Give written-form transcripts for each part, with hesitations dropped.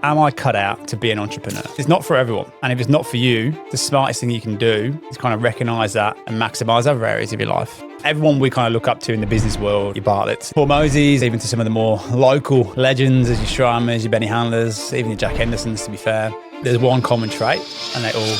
Am I cut out to be an entrepreneur? It's not for everyone. And if it's not for you, the smartest thing you can do is kind of recognize that and maximize other areas of your life. Everyone we kind of look up to in the business world, your Bartletts, Hormozis, even to some of the more local legends as your Schrammers, your Benny Handlers, even your Jack Hendersons, to be fair. There's one common trait and they all...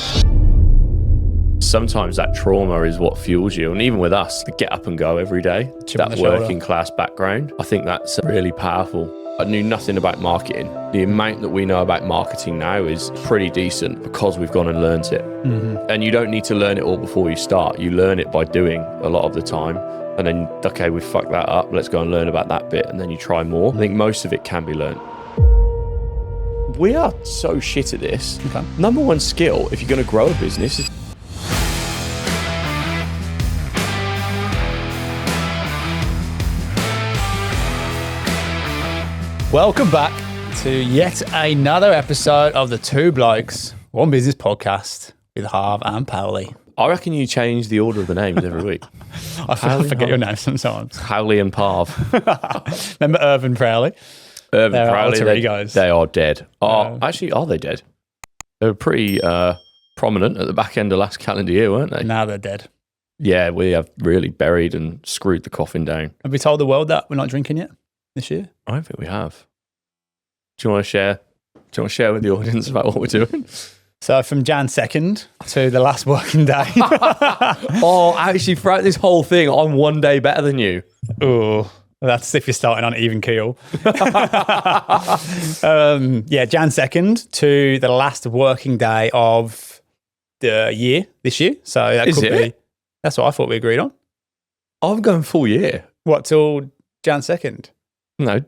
Sometimes that trauma is what fuels you. And even with us, the get up and go every day, that working class background, I think that's really powerful. I knew nothing about marketing. The amount that we know about marketing now is pretty decent because we've gone and learnt it. Mm-hmm. And you don't need to learn it all before you start. You learn it by doing a lot of the time. And then, okay, we fucked that up. Let's go and learn about that bit. And then you try more. I think most of it can be learned. We are so shit at this. Okay. Number one skill, if you're going to grow a business, is welcome back to yet another episode of the Two Blokes, One Business podcast with Harv and Powley. I reckon you change the order of the names every week. I forget your names sometimes. Howley and Parv. Remember Irvin Prowley? Irvin Prowley, guys. They are dead. Actually, are they dead? They were pretty prominent at the back end of last calendar year, weren't they? Now they're dead. Yeah, we have really buried and screwed the coffin down. Have we told the world that we're not drinking yet this year? I don't think we have. Do you want to share? Do you want to share with the audience about what we're doing? So from Jan 2nd to the last working day. Actually, throughout this whole thing, I'm one day better than you. Oh, that's if you're starting on even keel. Jan 2nd to the last working day of the year, this year. So that could be. That's what I thought we agreed on. I'm going full year. What, till Jan 2nd? No,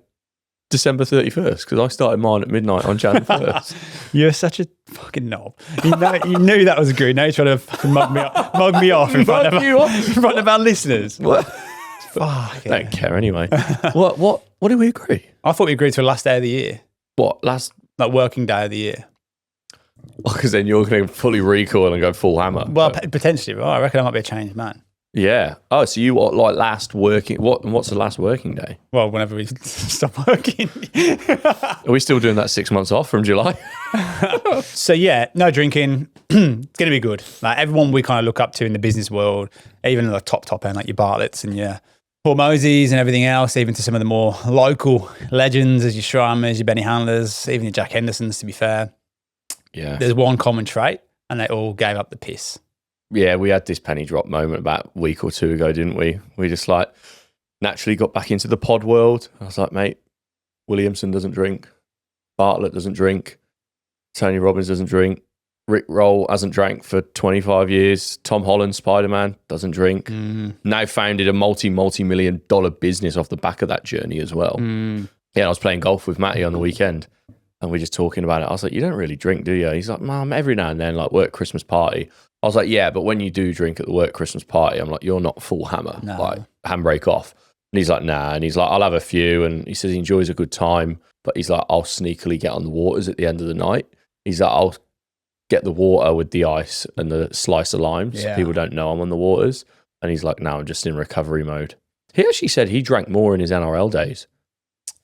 December 31st, because I started mine at midnight on Jan 1st. You're such a fucking knob. You knew that was agreed. Now you're trying to fucking mug me off in front of our listeners. What? Fuck, yeah. Don't care anyway. What did we agree? I thought we agreed to the last day of the year. What, last? Like working day of the year. Because then you're going to fully recoil and go full hammer. Well, potentially. Well, I reckon I might be a changed man. Yeah. Oh, so you want like last working? What's the last working day? Well, whenever we stop working. Are we still doing that 6 months off from July? So yeah, no drinking. It's going to be good. Like everyone we kind of look up to in the business world, even the top end, like your Bartletts and your Hormozis and everything else, even to some of the more local legends as your Schrammers, your Benny Handlers, even your Jack Hendersons, to be fair. Yeah. There's one common trait and they all gave up the piss. Yeah, we had this penny drop moment about a week or two ago, didn't we? We just like naturally got back into the pod world. I was like, mate, Williamson doesn't drink. Bartlett doesn't drink. Tony Robbins doesn't drink. Rick Roll hasn't drank for 25 years. Tom Holland, Spider-Man, doesn't drink. Now founded a multi-million dollar business off the back of that journey as well. Yeah, I was playing golf with Matty on the weekend and we're just talking about it. I was like, you don't really drink, do you? He's like, Mum, every now and then, like work Christmas party. I was like, yeah, but when you do drink at the work Christmas party, I'm like, you're not full hammer, like handbrake off. And he's like, nah. And he's like, I'll have a few. And he says he enjoys a good time, but he's like, I'll sneakily get on the waters at the end of the night. He's like, I'll get the water with the ice and the slice of limes. Yeah. People don't know I'm on the waters. And he's like, no, I'm just in recovery mode. He actually said he drank more in his NRL days.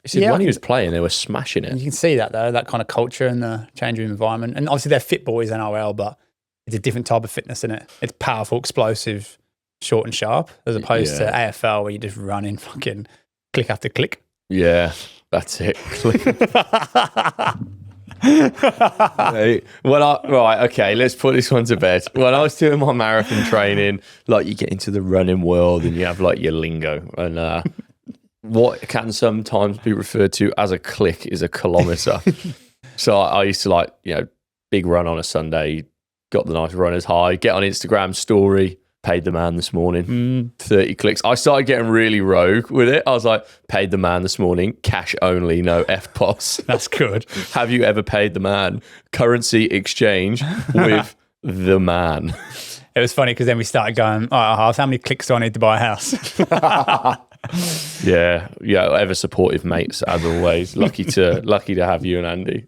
He said when he was playing, they were smashing it. You can see that though, that kind of culture and the change of environment. And obviously they're fit boys NRL, but it's a different type of fitness, isn't it? It's powerful, explosive, short and sharp, as opposed to AFL where you just run in fucking click after click. Yeah, that's it. Right, okay, let's put this one to bed. When I was doing my marathon training, like you get into the running world and you have like your lingo. And what can sometimes be referred to as a click is a kilometre. So I used to like, big run on a Sunday, got the nice runner's high, get on Instagram story, paid the man this morning, 30 clicks. I started getting really rogue with it. I was like, paid the man this morning, cash only, no FPOS. That's good. Have you ever paid the man? Currency exchange with the man. It was funny because then we started going, all right, how many clicks do I need to buy a house? Yeah, ever supportive mates as always. Lucky to have you and Andy.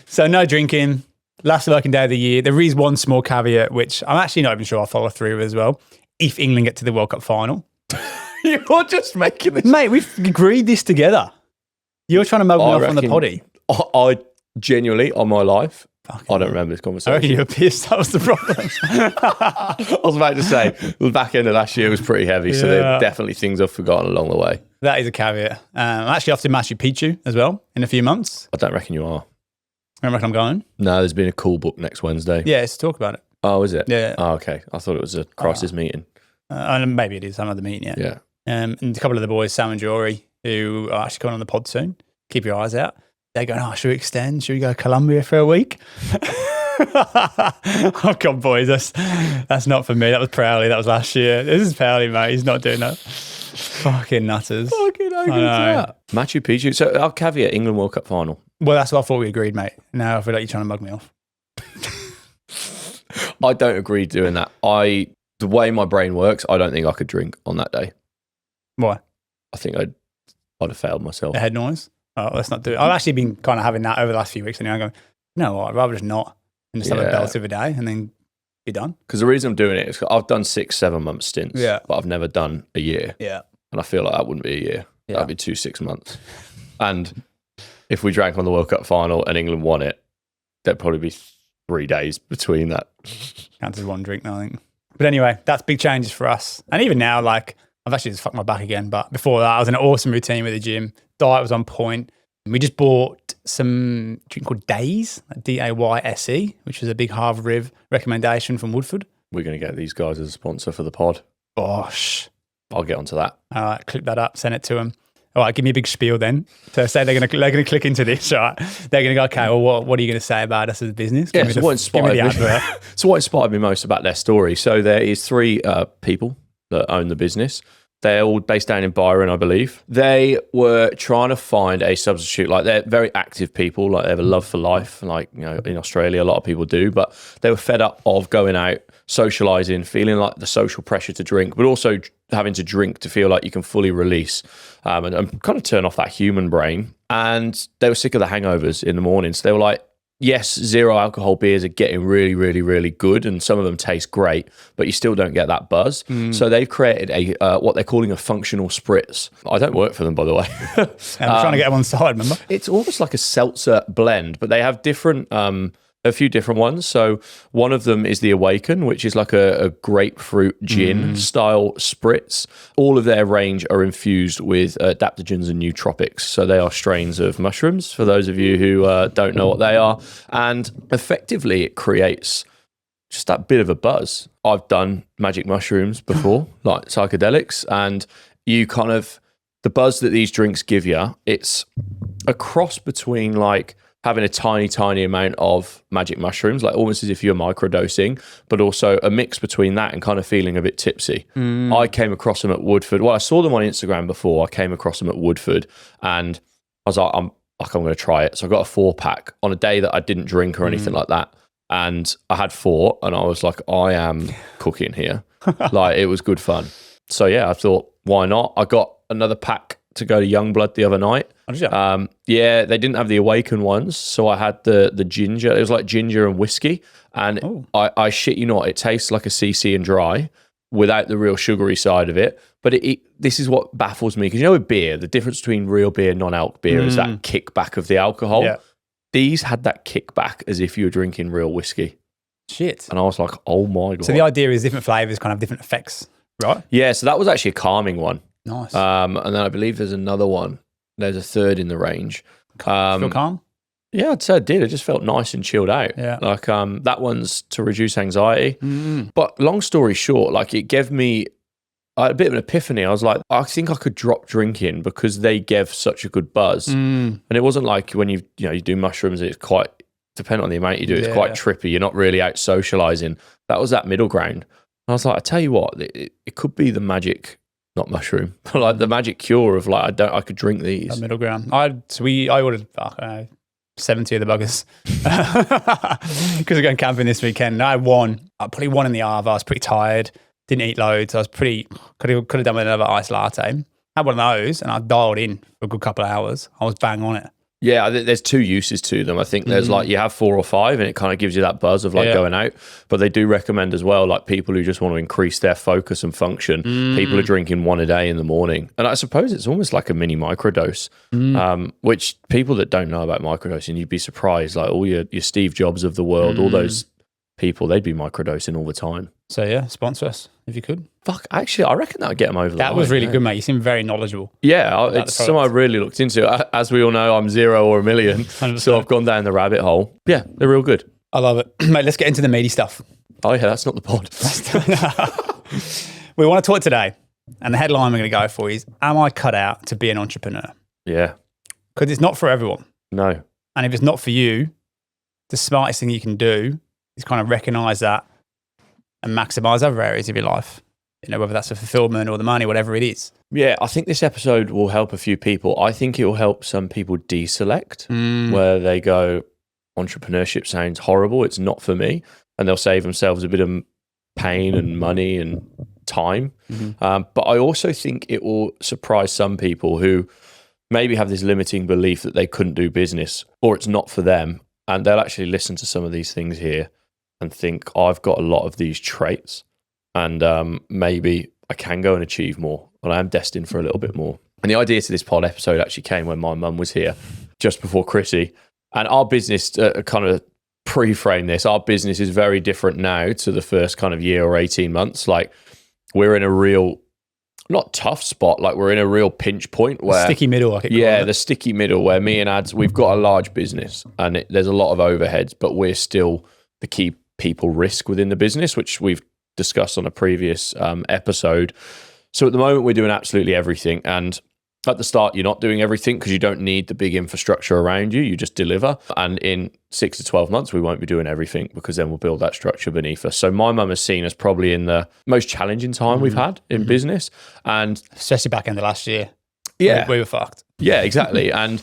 So no drinking. Last working day of the year. There is one small caveat, which I'm actually not even sure I'll follow through with as well. If England get to the World Cup final. You're just making this. Mate, we've agreed this together. You're trying to mug me off on the potty. genuinely on my life, Fucking I don't remember this I conversation. reckon you were pissed. That was the problem. I was about to say, the back end of last year was pretty heavy, so there are definitely things I've forgotten along the way. That is a caveat. I'm actually off to Machu Picchu as well in a few months. I don't reckon you are. I reckon I'm going. No, there's been a cool book next Wednesday. Yeah, let's talk about it. Oh, is it? Yeah. Oh, okay. I thought it was a crisis meeting. And maybe it is. I'm at the meeting yet. Yeah. And a couple of the boys, Sam and Jory, who are actually going on the pod soon. Keep your eyes out. They're going, oh, should we extend? Should we go to Colombia for a week? Oh, God, boys, that's not for me. That was Prowley. That was last year. This is Prowley, mate. He's not doing that. Fucking nutters. Fucking how good is that? Machu Picchu. So our caveat, England World Cup final. Well, that's what I thought we agreed, mate. Now I feel like you're trying to mug me off. I don't agree doing that. The way my brain works, I don't think I could drink on that day. Why? I think I'd have failed myself. A head noise? Oh, let's not do it. I've actually been kind of having that over the last few weeks, and I'm going, no, I'd rather just not and just have a belt of a day and then be done. Because the reason I'm doing it is I've done 6-7 month stints, but I've never done a year. Yeah. And I feel like that wouldn't be a year. That'd be 2 6 months. And if we drank on the World Cup final and England won it, there'd probably be 3 days between that. Counts as one drink now, I think. But anyway, that's big changes for us. And even now, like, I've actually just fucked my back again. But before that, I was in an awesome routine with the gym. Diet was on point. And we just bought some drink called Days, Dayse, which is a big Harvard Riv recommendation from Woodford. We're going to get these guys as a sponsor for the pod. Gosh. I'll get onto that. All right, clip that up, send it to them. All right, give me a big spiel then. So say they're going to click into this, right? They're going to go, okay, well, what are you going to say about us as a business? Yeah, so what inspired me? So what inspired me most about their story? So there is 3 people that own the business. They're all based down in Byron, I believe. They were trying to find a substitute. Like, they're very active people. Like, they have a love for life. Like, you know, in Australia, a lot of people do. But they were fed up of going out, socialising, feeling like the social pressure to drink, but also having to drink to feel like you can fully release and kind of turn off that human brain. And they were sick of the hangovers in the morning. So they were like, yes, 0 alcohol beers are getting really, really, really good, and some of them taste great, but you still don't get that buzz. So they've created a what they're calling a functional spritz. I don't work for them, by the way. I'm trying to get them on side, remember? It's almost like a seltzer blend, but they have different, a few different ones. So one of them is the Awaken, which is like a grapefruit gin style spritz. All of their range are infused with adaptogens and nootropics. So they are strains of mushrooms, for those of you who don't know what they are. And effectively, it creates just that bit of a buzz. I've done magic mushrooms before, like psychedelics, and you kind of, the buzz that these drinks give you, it's a cross between like having a tiny, tiny amount of magic mushrooms, like almost as if you're microdosing, but also a mix between that and kind of feeling a bit tipsy. I came across them at Woodford. Well, I saw them on Instagram before. I came across them at Woodford, and I was like, I'm going to try it. So I got a 4-pack on a day that I didn't drink or anything like that. And I had 4, and I was like, I am cooking here. Like, it was good fun. So yeah, I thought, why not? I got another pack to go to Youngblood the other night. Oh, did you? Yeah, they didn't have the Awaken ones, so I had the ginger. It was like ginger and whiskey, and I shit you not, it tastes like a CC and dry without the real sugary side of it. But this is what baffles me, because you know with beer, the difference between real beer and non-alc beer is that kickback of the alcohol. Yeah. These had that kickback as if you were drinking real whiskey. Shit. And I was like, oh my God. So the idea is different flavours kind of have different effects, right? Yeah, so that was actually a calming one. Nice. And then I believe there's another one. There's a third in the range. Feel calm? Yeah, I'd say I did. It just felt nice and chilled out. Yeah. Like that one's to reduce anxiety. But long story short, like it gave me a bit of an epiphany. I was like, I think I could drop drinking because they gave such a good buzz. And it wasn't like when you do mushrooms, it's quite, depending on the amount you do, it's quite trippy. You're not really out socializing. That was that middle ground. And I was like, I tell you what, it could be the magic, not mushroom, but like the magic cure of like, I could drink these. That middle ground. I ordered 70 of the buggers because we're going camping this weekend. And I had one. I probably one in the Arva. I was pretty tired. Didn't eat loads. I was could have done with another iced latte. Had one of those and I dialed in for a good couple of hours. I was bang on it. Yeah, there's two uses to them. I think there's like you have 4 or 5 and it kind of gives you that buzz of like going out. But they do recommend as well, like people who just want to increase their focus and function, people are drinking 1 a day in the morning. And I suppose it's almost like a mini microdose, which people that don't know about microdosing, you'd be surprised. Like all your Steve Jobs of the world, all those people, they'd be microdosing all the time. So yeah, sponsor us if you could. Fuck, actually, I reckon that would get them over the line. That was really good, mate. You seem very knowledgeable. Yeah, it's something I really looked into. As we all know, I'm 0 or a million, 100%. so I've gone down the rabbit hole. Yeah, they're real good. I love it. Mate, let's get into the meaty stuff. Oh yeah, that's not the pod. We want to talk today, and the headline we're going to go for is, am I cut out to be an entrepreneur? Yeah. Because it's not for everyone. No. And if it's not for you, the smartest thing you can do is kind of recognize that and maximize other areas of your life. You know, whether that's the fulfillment or the money, whatever it is. Yeah, I think this episode will help a few people. I think it will help some people deselect where they go, entrepreneurship sounds horrible, it's not for me. And they'll save themselves a bit of pain and money and time. But I also think it will surprise some people who maybe have this limiting belief that they couldn't do business or it's not for them. And they'll actually listen to some of these things here and think, I've got a lot of these traits and maybe I can go and achieve more, but I am destined for a little bit more. And the idea to this pod episode actually came when my mum was here just before Chrissy. And our business, kind of pre-frame this, our business is very different now to the first kind of year or 18 months. Like we're in a real, not tough spot, like we're in a real pinch point where... Sticky middle, I think. Yeah, the sticky middle where me and Ads, we've got a large business and there's a lot of overheads, but we're still the key people risk within the business, which we've discussed on a previous episode. So at the moment, we're doing absolutely everything. And at the start, you're not doing everything because you don't need the big infrastructure around you. You just deliver. And in 6 to 12 months, we won't be doing everything because then we'll build that structure beneath us. So my mum has seen us probably in the most challenging time we've had in business. And especially back in the last year. Yeah. We were fucked. Yeah, exactly. And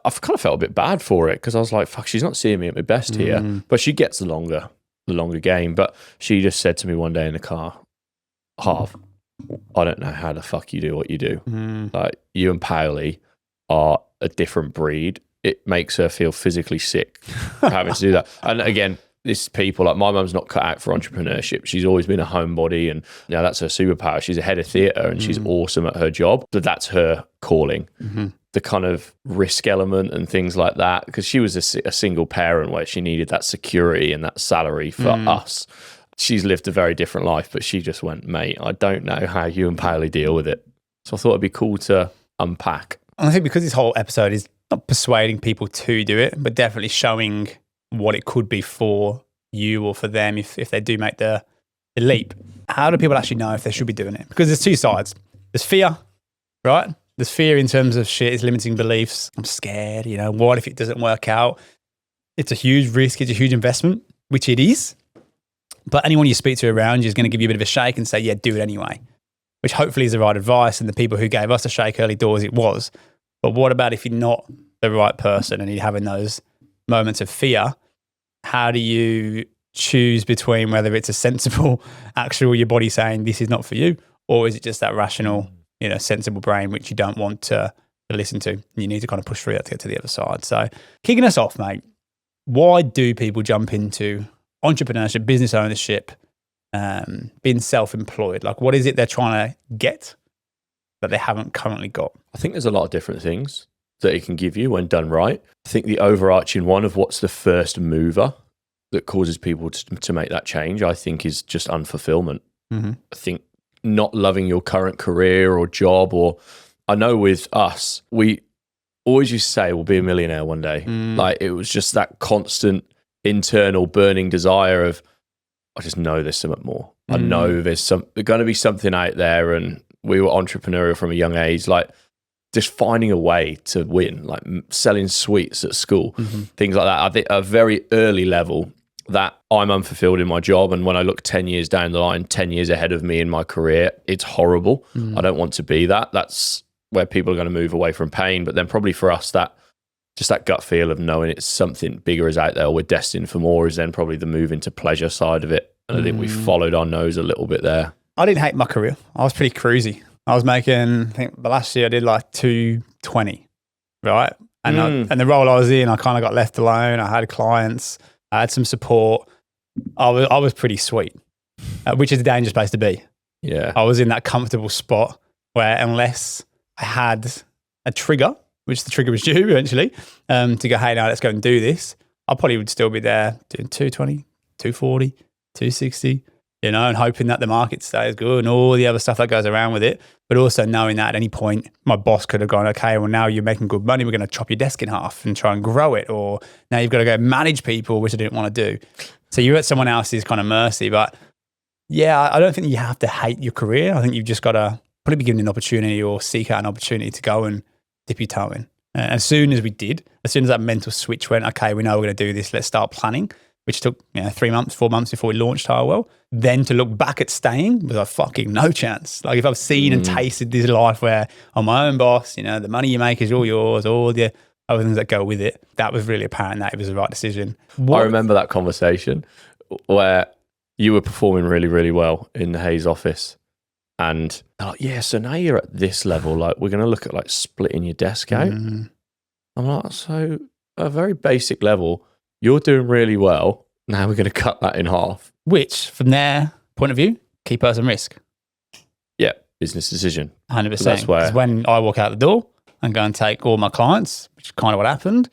I've kind of felt a bit bad for it because I was like, fuck, she's not seeing me at my best here. But she gets the longer game. But she just said to me one day in the car, Harv, I don't know how the fuck you do what you do. Like you and Paoli are a different breed. It makes her feel physically sick having to do that. And again, this people, like my mum's not cut out for entrepreneurship. She's always been a homebody and that's her superpower. She's a head of theatre and she's awesome at her job. But that's her calling. The kind of risk element and things like that, because she was a single parent where she needed that security and that salary for us. She's lived a very different life, but she just went, mate, I don't know how you and Paoli deal with it. So I thought it'd be cool to unpack. And I think because this whole episode is not persuading people to do it, but definitely showing what it could be for you or for them if they do make the leap. How do people actually know if they should be doing it? Because there's two sides. There's fear, right? There's fear in terms of shit, it's limiting beliefs. I'm scared, what if it doesn't work out? It's a huge risk, it's a huge investment, which it is. But anyone you speak to around you is going to give you a bit of a shake and say, yeah, do it anyway, which hopefully is the right advice. And the people who gave us a shake early doors, it was. But what about if you're not the right person and you're having those moments of fear? How do you choose between whether it's a sensible, actual, your body saying this is not for you, or is it just that rational, sensible brain, which you don't want to listen to? And you need to kind of push through that to get to the other side. So kicking us off, mate, why do people jump into entrepreneurship, business ownership, being self-employed? Like what is it they're trying to get that they haven't currently got? I think there's a lot of different things that it can give you when done right. I think the overarching one of what's the first mover that causes people to make that change, I think is just unfulfillment. I think not loving your current career or job, or I know with us, we always used to say we'll be a millionaire one day. Like it was just that constant internal burning desire of, I just know there's something more. I know there's going to be something out there. And we were entrepreneurial from a young age, like just finding a way to win, like selling sweets at school, things like that. I think at a very early level that I'm unfulfilled in my job. And when I look 10 years down the line, 10 years ahead of me in my career, it's horrible. I don't want to be that. That's where people are going to move away from pain. But then probably for us, that gut feel of knowing it's something bigger is out there, or we're destined for more, is then probably the move into pleasure side of it. And I think we followed our nose a little bit there. I didn't hate my career. I was pretty cruisy. I was making, I think the last year I did like 220, right? And the role I was in, I kind of got left alone. I had clients, I had some support. I was pretty sweet, which is a dangerous place to be. Yeah. I was in that comfortable spot where unless I had a trigger, which the trigger was due eventually, to go, hey, now let's go and do this, I probably would still be there doing 220, 240, 260, and hoping that the market stays good and all the other stuff that goes around with it. But also knowing that at any point, my boss could have gone, okay, well, now you're making good money. We're going to chop your desk in half and try and grow it. Or now you've got to go manage people, which I didn't want to do. So you're at someone else's kind of mercy. But yeah, I don't think you have to hate your career. I think you've just got to probably be given an opportunity or seek out an opportunity to go and dip your toe in. And as soon as we did, as soon as that mental switch went, okay, we know we're going to do this, let's start planning, which took 3 months, 4 months before we launched Harwell. Then to look back at staying was like fucking no chance. Like if I've seen and tasted this life where I'm my own boss, the money you make is all yours, all the other things that go with it, that was really apparent that it was the right decision. I remember that conversation where you were performing really, really well in the Hayes office. And they're like, yeah, so now you're at this level, like we're going to look at like splitting your desk out. I'm like, so at a very basic level, you're doing really well. Now we're going to cut that in half. Which, from their point of view, key person risk. Yeah, business decision. 100%. So that's where, because when I walk out the door and go and take all my clients, which is kind of what happened,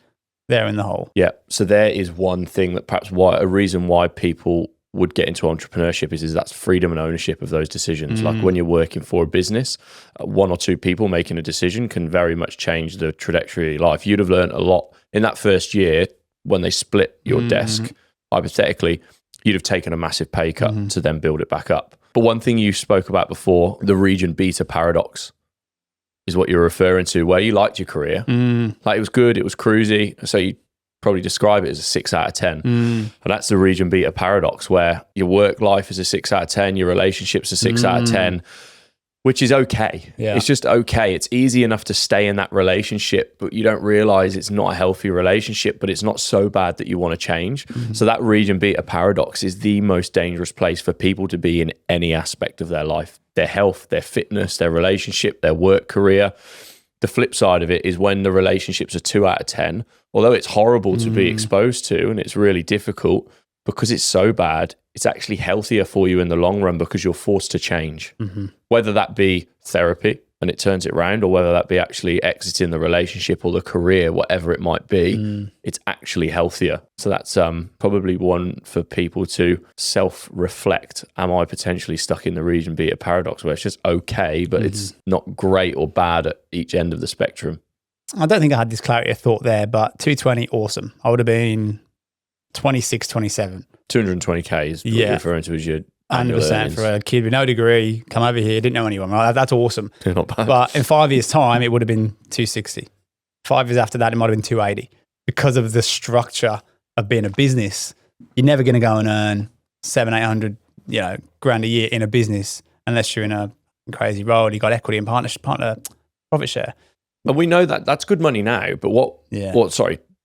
they're in the hole. Yeah. So there is one thing that perhaps a reason why people would get into entrepreneurship is that's freedom and ownership of those decisions. Like when you're working for a business, one or two people making a decision can very much change the trajectory of your life. You'd have learned a lot in that first year when they split your desk. Hypothetically, you'd have taken a massive pay cut to then build it back up. But one thing you spoke about before, the region beta paradox, is what you're referring to, where you liked your career. Like it was good, it was cruisy. So you probably describe it as a 6 out of 10. And that's the region beta paradox, where your work life is a 6 out of 10, your relationships are 6 out of 10, which is okay. Yeah. It's just okay. It's easy enough to stay in that relationship, but you don't realize it's not a healthy relationship, but it's not so bad that you want to change. So that region beta paradox is the most dangerous place for people to be in any aspect of their life, their health, their fitness, their relationship, their work career. The flip side of it is when the relationships are 2 out of 10, although it's horrible to be exposed to and it's really difficult, because it's so bad, it's actually healthier for you in the long run because you're forced to change. Whether that be therapy and it turns it around, or whether that be actually exiting the relationship or the career, whatever it might be, it's actually healthier. So that's probably one for people to self-reflect. Am I potentially stuck in the region beta paradox where it's just okay, but it's not great or bad at each end of the spectrum? I don't think I had this clarity of thought there, but 220, awesome. I would have been 26, 27. 220K is what you're referring to as your 100% for a kid with no degree, come over here, didn't know anyone. Right? That's awesome. Not bad. But in 5 years' time, it would have been 260. 5 years after that, it might have been 280. Because of the structure of being a business, you're never going to go and earn 700, 800, grand a year in a business unless you're in a crazy role. You got equity and partner profit share. And we know that that's good money now, but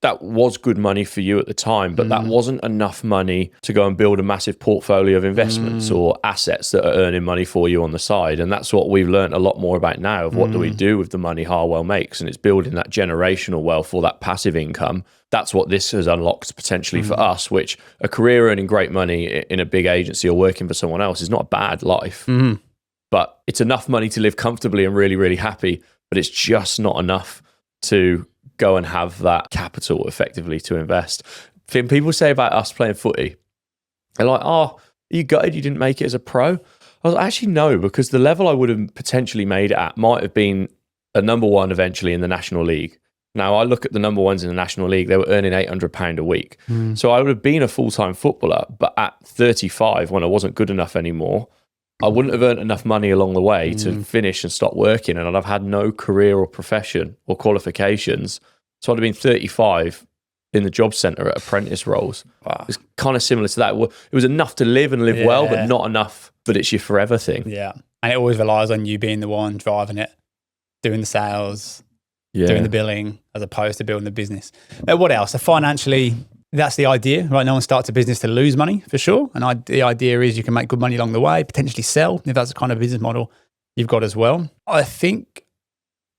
that was good money for you at the time, but that wasn't enough money to go and build a massive portfolio of investments or assets that are earning money for you on the side. And that's what we've learned a lot more about now, of what do we do with the money Harwell makes. And it's building that generational wealth or that passive income. That's what this has unlocked potentially for us, which a career earning great money in a big agency or working for someone else is not a bad life. But it's enough money to live comfortably and really, really happy, but it's just not enough to go and have that capital effectively to invest. People say about us playing footy, they're like, oh, are you gutted you didn't make it as a pro? I was like, actually, no, because the level I would have potentially made it at might have been a number one eventually in the National League. Now, I look at the number ones in the National League, they were earning £800 a week. So I would have been a full-time footballer, but at 35, when I wasn't good enough anymore, I wouldn't have earned enough money along the way to finish and stop working, and I'd have had no career or profession or qualifications. So I'd have been 35 in the job centre at apprentice roles. Wow. It's kind of similar to that. It was enough to live and live well, but not enough that it's your forever thing. Yeah. And it always relies on you being the one driving it, doing the sales, doing the billing, as opposed to building the business. What else? So financially, that's the idea, right? No one starts a business to lose money, for sure. And the idea is you can make good money along the way, potentially sell, if that's the kind of business model you've got as well. I think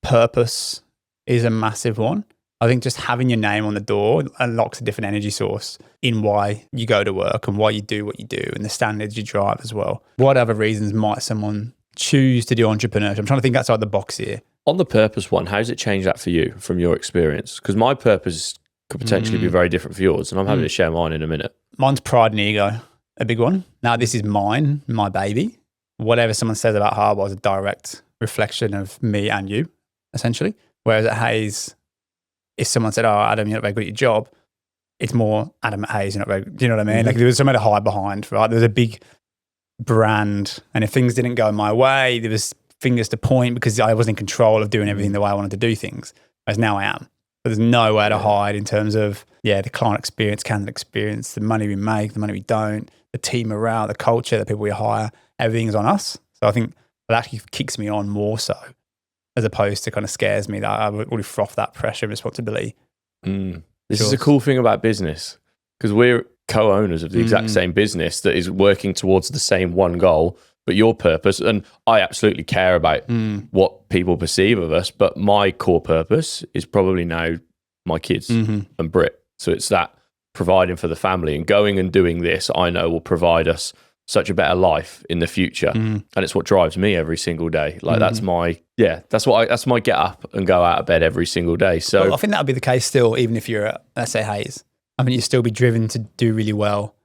purpose is a massive one. I think just having your name on the door unlocks a different energy source in why you go to work and why you do what you do and the standards you drive as well. What other reasons might someone choose to do entrepreneurship? I'm trying to think outside the box here. On the purpose one, how does it change that for you from your experience? Because my purpose could potentially be very different for yours, and I'm happy to share mine in a minute. Mine's pride and ego, a big one. Now, this is mine, my baby. Whatever someone says about Harbour is a direct reflection of me and you, essentially. Whereas at Hayes, if someone said, oh, Adam, you're not very good at your job, it's more Adam at Hayes, you're not very, do you know what I mean? Like there was something to hide behind, right? There was a big brand, and if things didn't go my way, there was fingers to point because I wasn't in control of doing everything the way I wanted to do things, whereas now I am. But there's nowhere to hide in terms of, the client experience, candidate experience, the money we make, the money we don't, the team morale, the culture, the people we hire, everything's on us. So I think that actually kicks me on more so, as opposed to kind of scares me that I would really froth that pressure and responsibility. This is a cool thing about business, because we're co-owners of the exact same business that is working towards the same one goal, but your purpose, and I absolutely care about what people perceive of us, but my core purpose is probably now my kids and Brit. So it's that providing for the family, and going and doing this, I know will provide us such a better life in the future. And it's what drives me every single day. Like that's my get up and go out of bed every single day. So well, I think that would be the case still, even if you're at, let's say, Hayes. I mean, you'd still be driven to do really well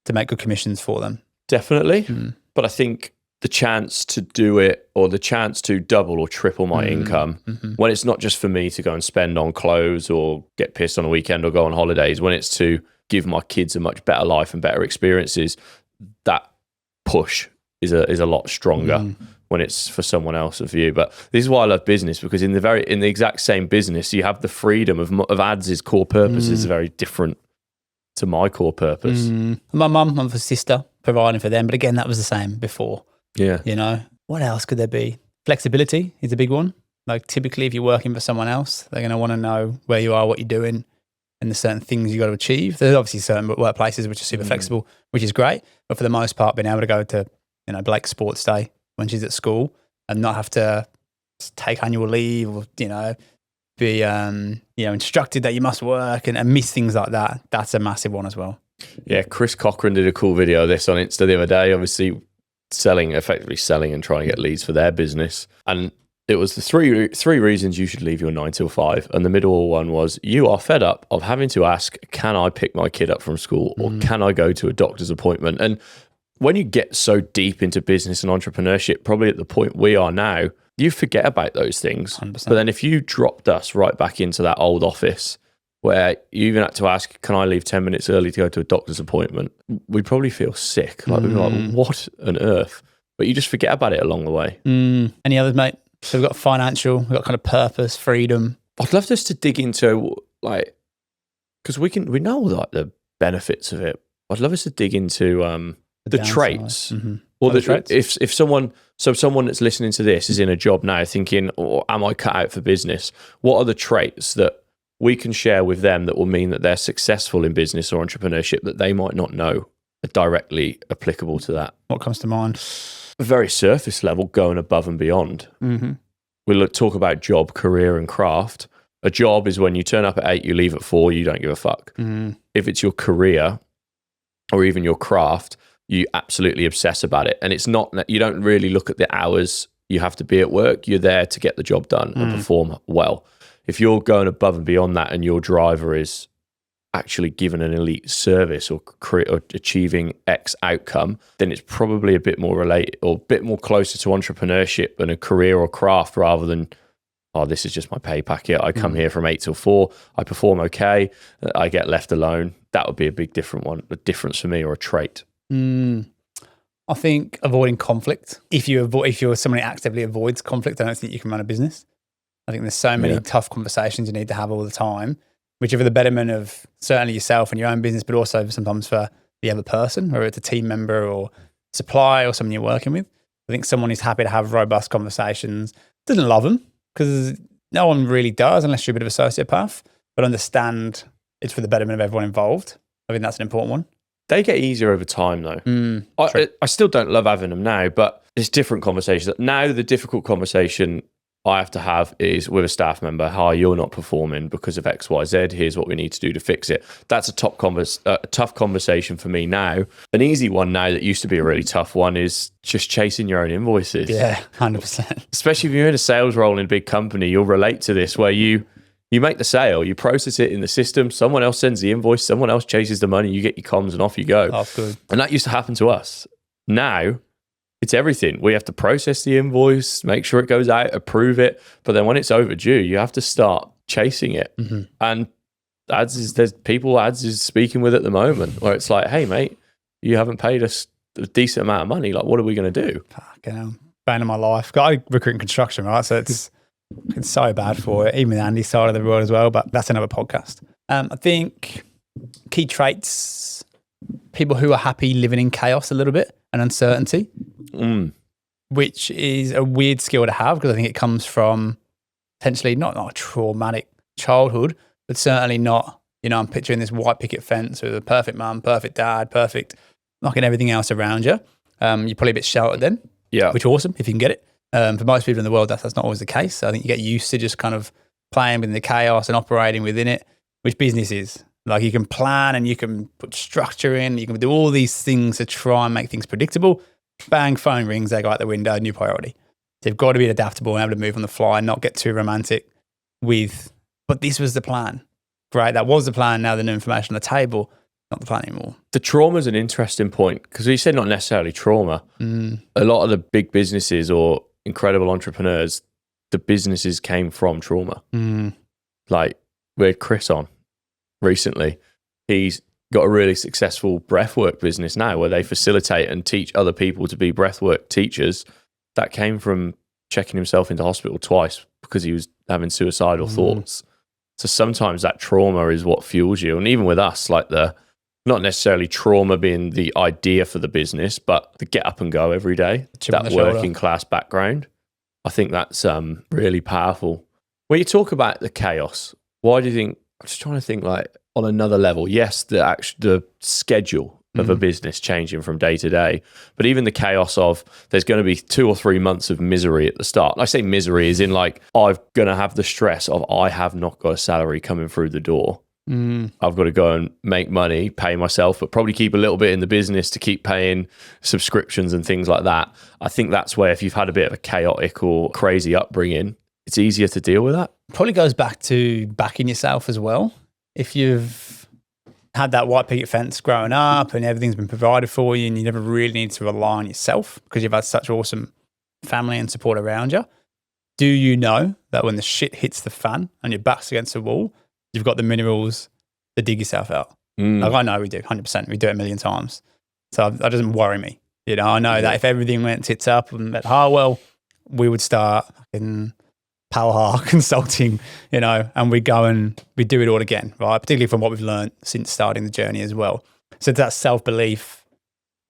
to make good commissions for them. Definitely. But I think the chance to do it, or the chance to double or triple my income, when it's not just for me to go and spend on clothes or get pissed on a weekend or go on holidays, when it's to give my kids a much better life and better experiences, that push is a lot stronger when it's for someone else and for you. But this is why I love business, because in the exact same business, you have the freedom of Ads' core purpose is very different to my core purpose. My mum, my sister, providing for them. But again, that was the same before. Yeah. You know, what else could there be? Flexibility is a big one. Like typically if you're working for someone else, they're going to want to know where you are, what you're doing, and the certain things you got to achieve. There's obviously certain workplaces which are super flexible, which is great. But for the most part, being able to go to, Blake's sports day when she's at school and not have to take annual leave or, be, instructed that you must work and miss things like that. That's a massive one as well. Yeah. Chris Cochran did a cool video of this on Insta the other day, obviously effectively selling and trying to get leads for their business. And it was the three reasons you should leave your 9 till 5. And the middle one was, you are fed up of having to ask, can I pick my kid up from school, or can I go to a doctor's appointment? And when you get so deep into business and entrepreneurship, probably at the point we are now, you forget about those things. 100%. But then if you dropped us right back into that old office where you even had to ask, can I leave 10 minutes early to go to a doctor's appointment? We'd probably feel sick. Like we'd be like, what on earth? But you just forget about it along the way. Any others, mate? So we've got financial, we've got kind of purpose, freedom. I'd love us to dig into because we know like the benefits of it. I'd love us to dig into the traits. Or the traits. If someone that's listening to this is in a job now thinking, am I cut out for business? What are the traits that we can share with them that will mean that they're successful in business or entrepreneurship that they might not know are directly applicable to that? What comes to mind? Very surface level, going above and beyond. We'll talk about job, career and craft. A job is when you turn up at 8, you leave at 4, you don't give a fuck. If it's your career or even your craft, you absolutely obsess about it. And it's not, you don't really look at the hours you have to be at work. You're there to get the job done and perform well. If you're going above and beyond that and your driver is actually given an elite service or achieving X outcome, then it's probably a bit more related or a bit more closer to entrepreneurship and a career or craft rather than, oh, this is just my pay packet. I come here from 8 till 4. I perform okay. I get left alone. That would be a big difference for me, or a trait. I think avoiding conflict. If you're somebody who actively avoids conflict, I don't think you can run a business. I think there's so many tough conversations you need to have all the time, which are for the betterment of certainly yourself and your own business, but also sometimes for the other person, whether it's a team member or supply or someone you're working with. I think someone who's happy to have robust conversations doesn't love them, because no one really does unless you're a bit of a sociopath, but understand it's for the betterment of everyone involved. I think that's an important one. They get easier over time though. I still don't love having them now, but it's different conversations. Now the difficult conversation I have to have is with a staff member, hi, you're not performing because of X, Y, Z. Here's what we need to do to fix it. That's a tough conversation for me now. An easy one now that used to be a really tough one is just chasing your own invoices. Yeah, 100%. Especially if you're in a sales role in a big company, you'll relate to this where you make the sale, you process it in the system, someone else sends the invoice, someone else chases the money, you get your comms and off you go. Oh, good. And that used to happen to us. Now, it's everything. We have to process the invoice, make sure it goes out, approve it. But then when it's overdue, you have to start chasing it. Mm-hmm. And there's people ads is speaking with at the moment where it's like, hey, mate, you haven't paid us a decent amount of money. Like, what are we going to do? Fucking hell. Bane of my life. I recruit in construction, right? So it's so bad for it, even with Andy's side of the world as well. But that's another podcast. I think key traits, people who are happy living in chaos a little bit and uncertainty, which is a weird skill to have because I think it comes from potentially not a traumatic childhood, but certainly not, I'm picturing this white picket fence with a perfect mum, perfect dad, perfect knocking everything else around you. You're probably a bit sheltered then, which is awesome if you can get it. For most people in the world, that's not always the case. So I think you get used to just kind of playing within the chaos and operating within it, which business is. Like you can plan and you can put structure in, you can do all these things to try and make things predictable. Bang, phone rings, they go out the window, new priority. So you've got to be adaptable and able to move on the fly and not get too romantic with, but this was the plan. Great, that was the plan, now the new information on the table, not the plan anymore. The trauma is an interesting point because you said not necessarily trauma. A lot of the big businesses or incredible entrepreneurs, the businesses came from trauma. Like we had Chris on recently. He's got a really successful breathwork business now where they facilitate and teach other people to be breathwork teachers. That came from checking himself into hospital twice because he was having suicidal thoughts. So sometimes that trauma is what fuels you. And even with us, like not necessarily trauma being the idea for the business, but the get up and go every day, that working class background. I think that's really powerful. When you talk about the chaos, why do you think, I'm just trying to think like on another level, yes, the schedule of a business changing from day to day, but even the chaos of there's going to be 2 or 3 months of misery at the start. I say misery is in like, I'm going to have the stress of I have not got a salary coming through the door. I've got to go and make money, pay myself, but probably keep a little bit in the business to keep paying subscriptions and things like that. I think that's where if you've had a bit of a chaotic or crazy upbringing, it's easier to deal with that. Probably goes back to backing yourself as well. If you've had that white picket fence growing up and everything's been provided for you and you never really need to rely on yourself because you've had such awesome family and support around you, do you know that when the shit hits the fan and your back's against the wall, you've got the minerals to dig yourself out? Like I know we do, 100%. We do it a million times. So that doesn't worry me. I know that if everything went tits up and at Harwell, we would start in Palhar Consulting, and we go and we do it all again, right? Particularly from what we've learned since starting the journey as well. So that self-belief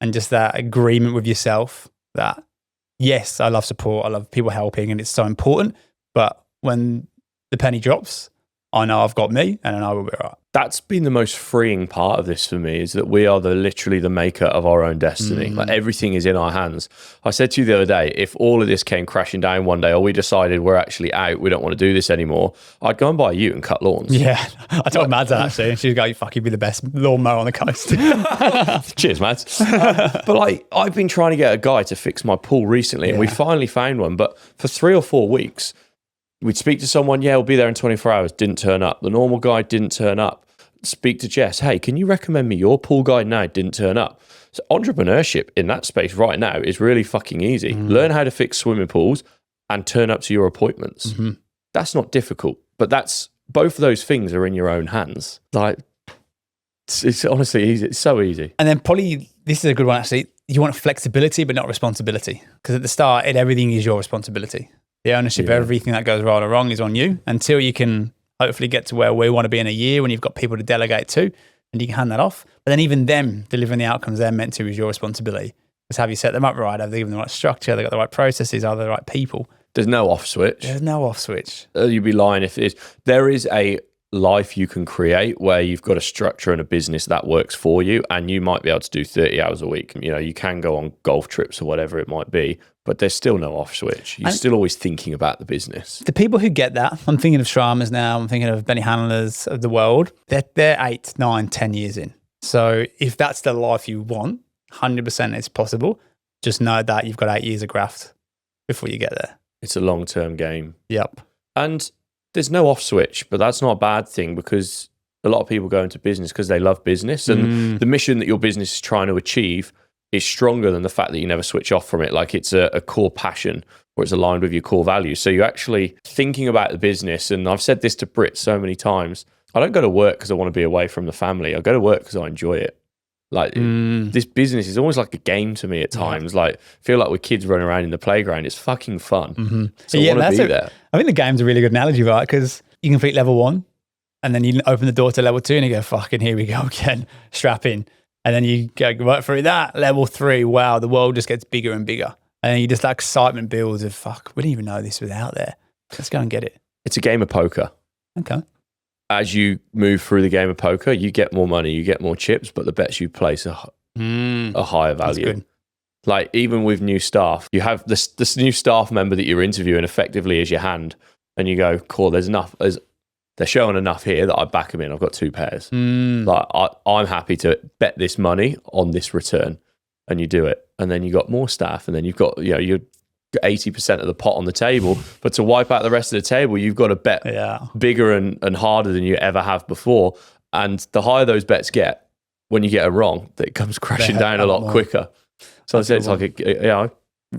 and just that agreement with yourself that, yes, I love support, I love people helping, and it's so important. But when the penny drops, I know I've got me and I know we'll be all right. That's been the most freeing part of this for me, is that we are literally the maker of our own destiny. Like everything is in our hands. I said to you the other day, if all of this came crashing down one day or we decided we're actually out, we don't want to do this anymore, I'd go and buy you and cut lawns. Yeah. I told Mads that actually. And she was going, fuck, you'd be the best lawnmower on the coast. Cheers, Mads. But like, I've been trying to get a guy to fix my pool recently and we finally found one. But for 3 or 4 weeks, we'd speak to someone, we'll be there in 24 hours, didn't turn up. The normal guy didn't turn up. Speak to Jess, hey, can you recommend me your pool guy? No, didn't turn up. So entrepreneurship in that space right now is really fucking easy. Learn how to fix swimming pools and turn up to your appointments. That's not difficult, but both of those things are in your own hands. Like, it's honestly easy. It's so easy. And then probably, this is a good one actually, you want flexibility but not responsibility. Because at the start, everything is your responsibility. The ownership of everything that goes right or wrong is on you until you can hopefully get to where we want to be in a year when you've got people to delegate to and you can hand that off. But then even them delivering the outcomes they're meant to is your responsibility. Just have you set them up right? Have they given the right structure? They've got the right processes? Are they the right people? There's no off switch. There's no off switch. You'd be lying if it is. There is a life you can create where you've got a structure and a business that works for you, and you might be able to do 30 hours a week. You know, you can go on golf trips or whatever it might be, but there's still no off switch. You're still always thinking about the business. The people who get that, I'm thinking of Shramas now, I'm thinking of Benny Handlers of the world, they're 8, 9, 10 years in. So if that's the life you want, 100% it's possible. Just know that you've got 8 years of graft before you get there. It's a long-term game. Yep. And there's no off switch, but that's not a bad thing, because a lot of people go into business because they love business, and the mission that your business is trying to achieve is stronger than the fact that you never switch off from it. Like, it's a core passion, or it's aligned with your core values. So you're actually thinking about the business. And I've said this to Britt so many times. I don't go to work because I want to be away from the family. I go to work because I enjoy it. Like, this business is almost like a game to me at times. Like, I feel like with kids running around in the playground, it's fucking fun. So I want to be there. I think the game's a really good analogy, right? Because you complete level 1 and then you open the door to level 2 and you go, fucking here we go again, strap in. And then you go work through that. Level 3, wow, the world just gets bigger and bigger. And then you just, that excitement builds of, fuck, we didn't even know this was out there. Let's go and get it. It's a game of poker. Okay. As you move through the game of poker, you get more money, you get more chips, but the bets you place are a higher value. That's good. Like, even with new staff, you have this new staff member that you're interviewing effectively as your hand, and you go, cool, there's enough. They're showing enough here that I back them in. I've got 2 pairs. Like, I'm happy to bet this money on this return, and you do it. And then you got more staff, and then you've got, you know, you're 80% of the pot on the table, but to wipe out the rest of the table, you've got to bet bigger and harder than you ever have before. And the higher those bets get, when you get it wrong, it comes crashing down a lot quicker. So I said it's like a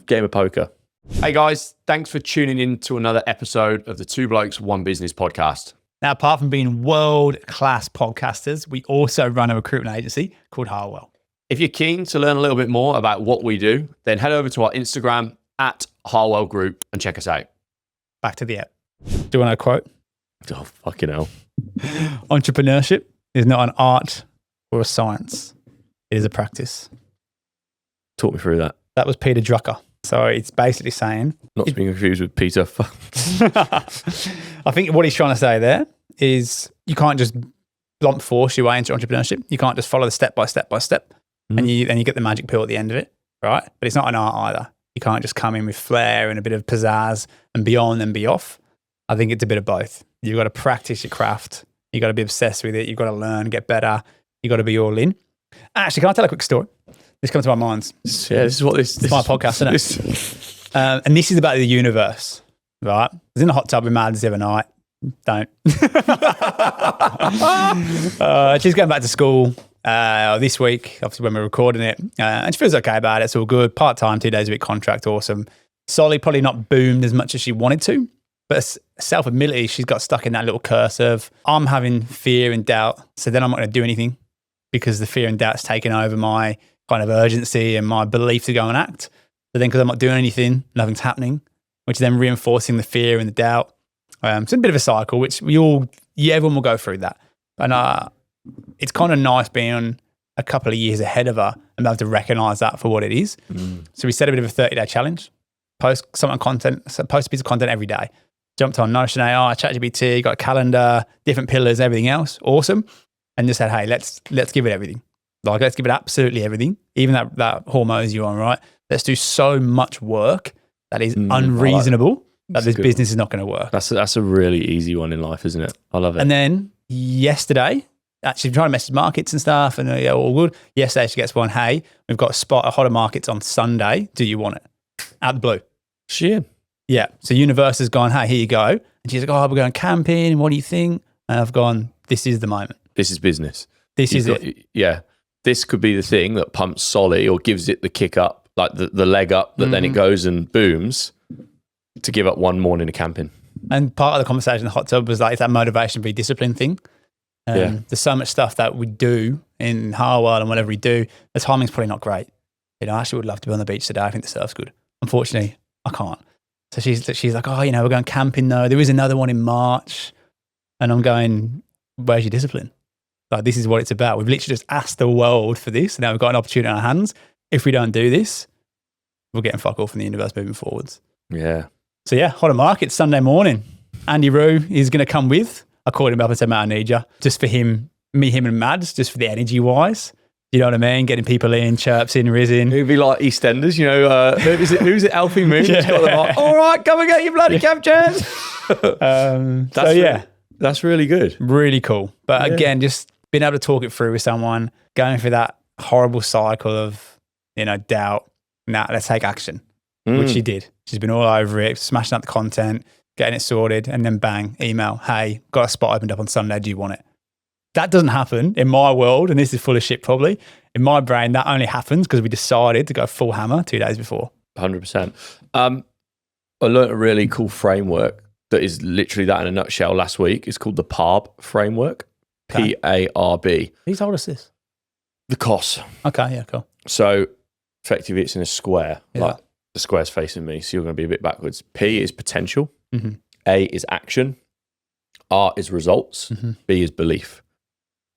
game of poker. Hey guys, thanks for tuning in to another episode of the Two Blokes, One Business podcast. Now, apart from being world-class podcasters, we also run a recruitment agency called Harwell. If you're keen to learn a little bit more about what we do, then head over to our Instagram at Harwell Group and check us out. Back to the app. Do you want a quote? Oh, fucking hell. Entrepreneurship is not an art or a science. It is a practice. Talk me through that. That was Peter Drucker. So it's basically saying... Not to be confused with Peter. I think what he's trying to say there is you can't just blunt force your way into entrepreneurship. You can't just follow the step by step and you get the magic pill at the end of it, right? But it's not an art either. You can't just come in with flair and a bit of pizzazz and be on and be off. I think it's a bit of both. You've got to practice your craft. You've got to be obsessed with it. You've got to learn, get better. You've got to be all in. Actually, can I tell a quick story? This comes to my mind. Yeah, this is what this is my podcast, isn't it? And this is about the universe, right? I was in a hot tub with Mads the other night. Don't. She's going back to school this week, obviously when we're recording it. And she feels okay about it. It's all good. Part-time, 2 days a week contract, awesome. Solly probably not boomed as much as she wanted to. But self-admittedly, she's got stuck in that little curse of, I'm having fear and doubt, so then I'm not going to do anything because the fear and doubt's taken over my kind of urgency and my belief to go and act. But then because I'm not doing anything, nothing's happening, which is then reinforcing the fear and the doubt. It's a bit of a cycle, which everyone will go through that. And it's kind of nice being a couple of years ahead of her and be able to recognize that for what it is. So we set a bit of a 30-day challenge, post a piece of content every day. Jumped on Notion AI, ChatGPT, got a calendar, different pillars, everything else. Awesome. And just said, hey, let's give it everything. Like, let's give it absolutely everything. Even that Hormozi you're on, right? Let's do so much work that is unreasonable that this business is not going to work. That's a really easy one in life, isn't it? I love it. And then yesterday, actually trying to message markets and stuff and all good. Yesterday she gets one, hey, we've got a spot at Hotter Markets on Sunday. Do you want it? Out the blue. Shit. Yeah. So Universe has gone, hey, here you go. And she's like, oh, we're going camping. What do you think? And I've gone, this is the moment. This is business. This is it. Yeah. This could be the thing that pumps Solly or gives it the kick up, like the leg up that then it goes and booms to give up one morning of camping. And part of the conversation in the hot tub was like, it's that motivation be discipline thing. There's so much stuff that we do in Harwell and whatever we do. The timing's probably not great. You know, I actually would love to be on the beach today. I think the surf's good. Unfortunately, I can't. So she's like, oh, we're going camping though. There is another one in March. And I'm going, where's your discipline? Like, this is what it's about. We've literally just asked the world for this. And now we've got an opportunity in our hands. If we don't do this, we're getting fuck all from the universe moving forwards. Yeah. So yeah, Hotter Markets Sunday morning. Andy Rue is going to come with. I called him up and said, mate, I need you. Just for him and Mads, just for the energy wise. You know what I mean? Getting people in, chirps in, riz in. It'd be like EastEnders, you know, who's it, Alfie Moon? Yeah. Got them like, all right, come and get your bloody camp chairs. That's really good. Really cool. But again, just being able to talk it through with someone, going through that horrible cycle of, doubt. Nah, let's take action, which she did. She's been all over it, smashing out the content, getting it sorted, and then bang, email, hey, got a spot opened up on Sunday, do you want it? That doesn't happen in my world, and this is full of shit probably. In my brain, that only happens because we decided to go full hammer 2 days before. 100%. I learned a really cool framework that is literally that in a nutshell last week. It's called the PARB framework. Okay. PARB. Who told us this? The COS. Okay, yeah, cool. So effectively it's in a square. Yeah. Like the square's facing me, so you're going to be a bit backwards. P is potential. Mm-hmm. A is action. R is results. Mm-hmm. B is belief.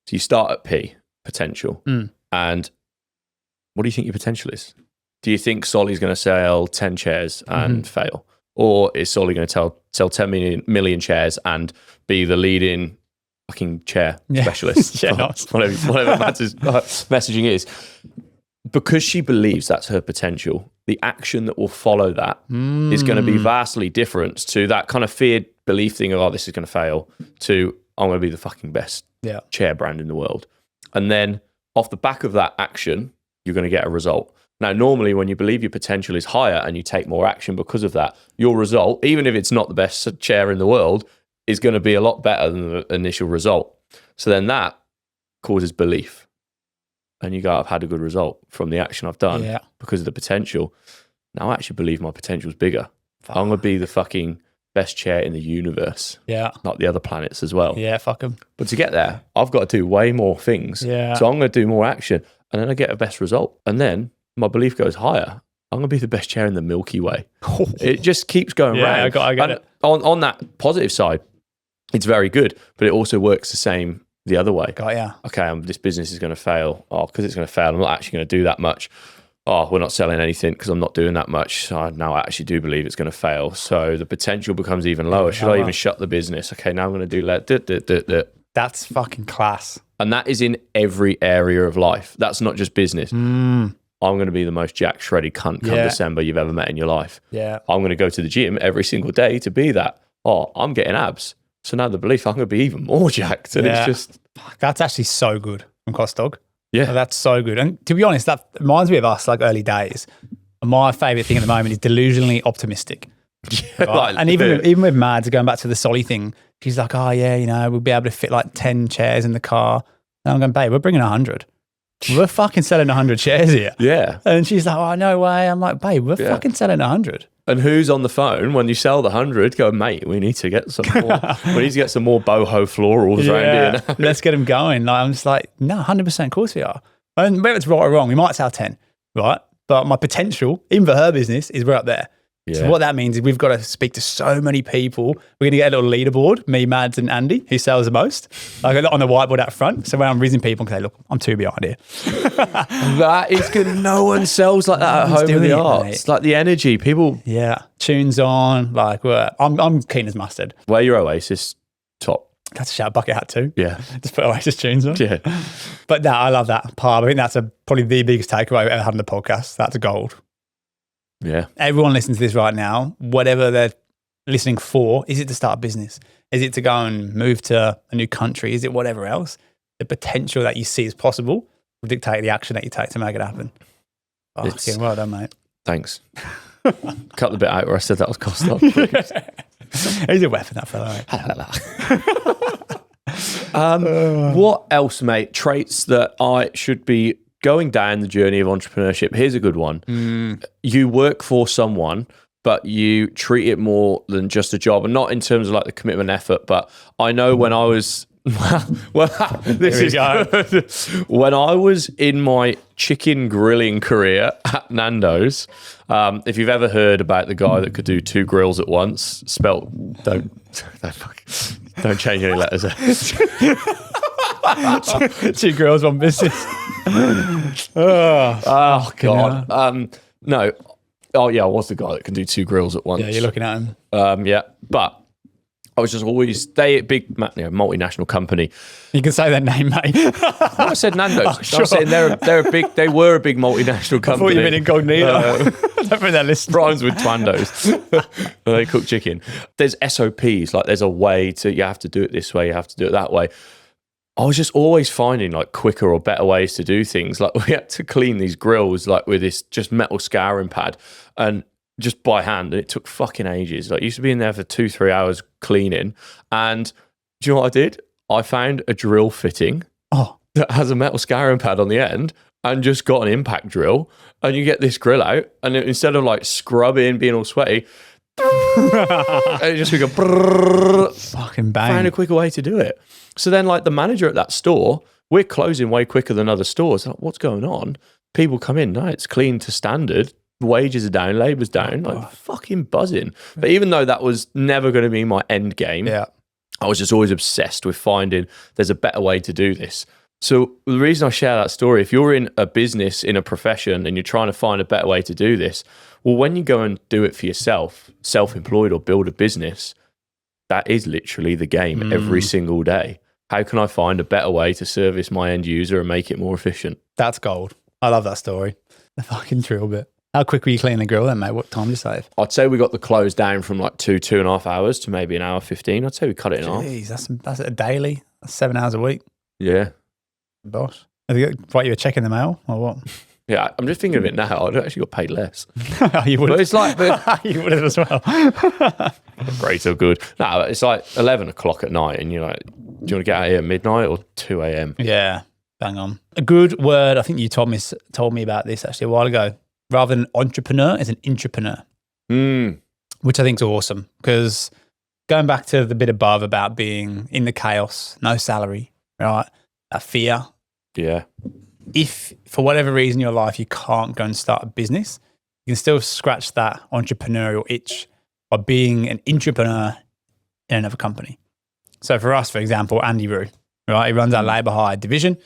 So you start at P, potential. And what do you think your potential is? Do you think Solly's going to sell 10 chairs and fail? Or is Solly going to sell 10 million chairs and be the leading fucking chair specialist? Whatever Matt's messaging is. Because she believes that's her potential, the action that will follow that is going to be vastly different to that kind of feared belief thing of, oh, this is going to fail, to I'm going to be the fucking best chair brand in the world. And then off the back of that action, you're going to get a result. Now, normally when you believe your potential is higher and you take more action because of that, your result, even if it's not the best chair in the world, is going to be a lot better than the initial result. So then that causes belief. And you go, I've had a good result from the action I've done because of the potential. Now I actually believe my potential is bigger. I'm going to be the fucking best chair in the universe. Yeah. Not the other planets as well. Yeah, fuck them. But to get there, I've got to do way more things. Yeah. So I'm going to do more action and then I get a best result. And then my belief goes higher. I'm going to be the best chair in the Milky Way. It just keeps going round. I get it. On that positive side, it's very good, but it also works the same the other way. Okay, this business is going to fail. Oh, because it's going to fail, I'm not actually going to do that much. Oh, we're not selling anything because I'm not doing that much. So now I actually do believe it's going to fail. So the potential becomes even lower. Should I even shut the business? Okay, now I'm going to do that. That's fucking class. And that is in every area of life. That's not just business. I'm going to be the most jack shredded cunt come December you've ever met in your life. Yeah. I'm going to go to the gym every single day to be that. Oh, I'm getting abs. So now the belief I'm going to be even more jacked. And it's just... That's actually so good from Cost Dog. Yeah. That's so good. And to be honest, that reminds me of us, like early days. My favourite thing at the moment is delusionally optimistic. Yeah, right? And even with Mads, going back to the Solly thing, she's like, oh yeah, we'll be able to fit like 10 chairs in the car. And I'm going, babe, we're bringing 100. We're fucking selling 100 chairs here. Yeah. And she's like, oh, no way. I'm like, babe, we're fucking selling 100. And who's on the phone when you sell the 100? Go, mate, we need to get some more. We need to get some more boho florals around here. Let's get them going. Like, I'm just like, no, 100% of course we are. And whether it's right or wrong, we might sell 10, right? But my potential, even for her business, is we're up there. Yeah. So what that means is we've got to speak to so many people. We're going to get a little leaderboard, me, Mads and Andy, who sells the most, like on the whiteboard out front. So when I'm rizzing people, I can say, look, I'm 2 behind here. That is good. No one sells like that at home in the arts. It's like the energy. People. Yeah. Tunes on. Like, I'm keen as mustard. Wear your Oasis top. That's a shout. Bucket hat too. Yeah. Just put Oasis tunes on. Yeah. But no, I love that part. I think that's probably the biggest takeaway I've ever had on the podcast. That's gold. Yeah. Everyone listening to this right now, whatever they're listening for, is it to start a business? Is it to go and move to a new country? Is it whatever else? The potential that you see is possible will dictate the action that you take to make it happen. Fucking well done, mate. Thanks. Cut the bit out where I said that was cost up. He's a weapon, that fella. What else, mate? Traits that I should be going down the journey of entrepreneurship. Here's a good one. You work for someone, but you treat it more than just a job, and not in terms of like the commitment and effort. But I know when I was, this is good. When I was in my chicken grilling career at Nando's, if you've ever heard about the guy that could do 2 grills at once, don't change any letters. 2 girls, 1 business. Oh God. No. Oh yeah, I was the guy that can do 2 grills at once. Yeah, you're looking at him. Yeah, but I was just always, multinational company. You can say that name, mate. No, I said Nando's. Oh, sure. I was saying they were a big multinational company. I thought you meant incognito. I don't think that list. Rhymes with Twandos. They cook chicken. There's SOPs, like there's a way to, you have to do it this way, you have to do it that way. I was just always finding like quicker or better ways to do things. Like we had to clean these grills like with this just metal scouring pad and just by hand. And it took fucking ages. Like I used to be in there for 2-3 hours cleaning. And do you know what I did? I found a drill fitting that has a metal scouring pad on the end and just got an impact drill. And you get this grill out and instead of like scrubbing, being all sweaty, and it just would go fucking bang. Find a quicker way to do it. So then like the manager at that store, we're closing way quicker than other stores. Like, what's going on? People come in, no, it's clean to standard. Wages are down, labour's down, like fucking buzzing. But even though that was never going to be my end game, I was just always obsessed with finding there's a better way to do this. So the reason I share that story, if you're in a business, in a profession, and you're trying to find a better way to do this, well, when you go and do it for yourself, self-employed or build a business, that is literally the game every single day. How can I find a better way to service my end user and make it more efficient? That's gold. I love that story. The fucking drill bit. How quick were you cleaning the grill then, mate? What time did you save? I'd say we got the close down from like 2.5 hours to maybe an hour 15. I'd say we cut it in half. Jeez, that's a daily. That's 7 hours a week. Yeah. Boss. You were checking the mail or what? Yeah, I'm just thinking of it now. I'd actually got paid less. You would. But it's like, you would have as well. Great or good. No, it's like 11 o'clock at night and you're like, do you want to get out here at midnight or 2 a.m.? Yeah, bang on. A good word, I think you told me about this actually a while ago. Rather than entrepreneur, it's an intrapreneur, which I think is awesome because going back to the bit above about being in the chaos, no salary, right? That fear. Yeah. If for whatever reason in your life you can't go and start a business, you can still scratch that entrepreneurial itch by being an intrapreneur in another company. So for us, for example, Andy Rue, right? He runs our labour hire division.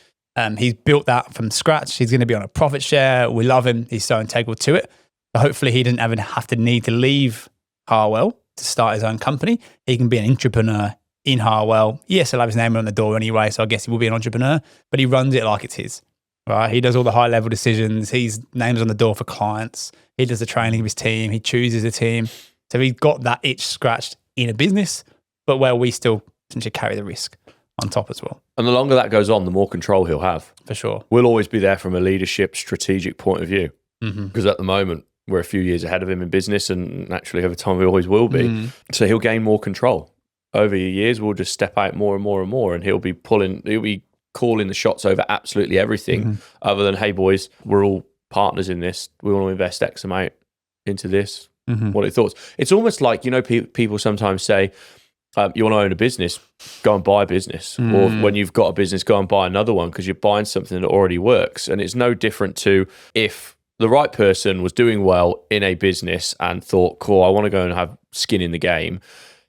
He's built that from scratch. He's going to be on a profit share. We love him. He's so integral to it. So hopefully he doesn't ever have to need to leave Harwell to start his own company. He can be an entrepreneur in Harwell. Yes, he'll have his name on the door anyway, so I guess he will be an entrepreneur, but he runs it like it's his, right? He does all the high-level decisions. His name's on the door for clients. He does the training of his team. He chooses a team. So he's got that itch scratched in a business, but where we still essentially carry the risk on top as well. And the longer that goes on, the more control he'll have. For sure. We'll always be there from a leadership, strategic point of view. Because at the moment, we're a few years ahead of him in business and naturally over time we always will be. So he'll gain more control. Over the years, we'll just step out more and more and more and he'll be calling the shots over absolutely everything other than, hey boys, we're all partners in this. We want to invest X amount into this. What are your thoughts? It's almost like, you know, people sometimes say, you want to own a business, go and buy a business. Or when you've got a business, go and buy another one because you're buying something that already works. And it's no different to if the right person was doing well in a business and thought, cool, I want to go and have skin in the game.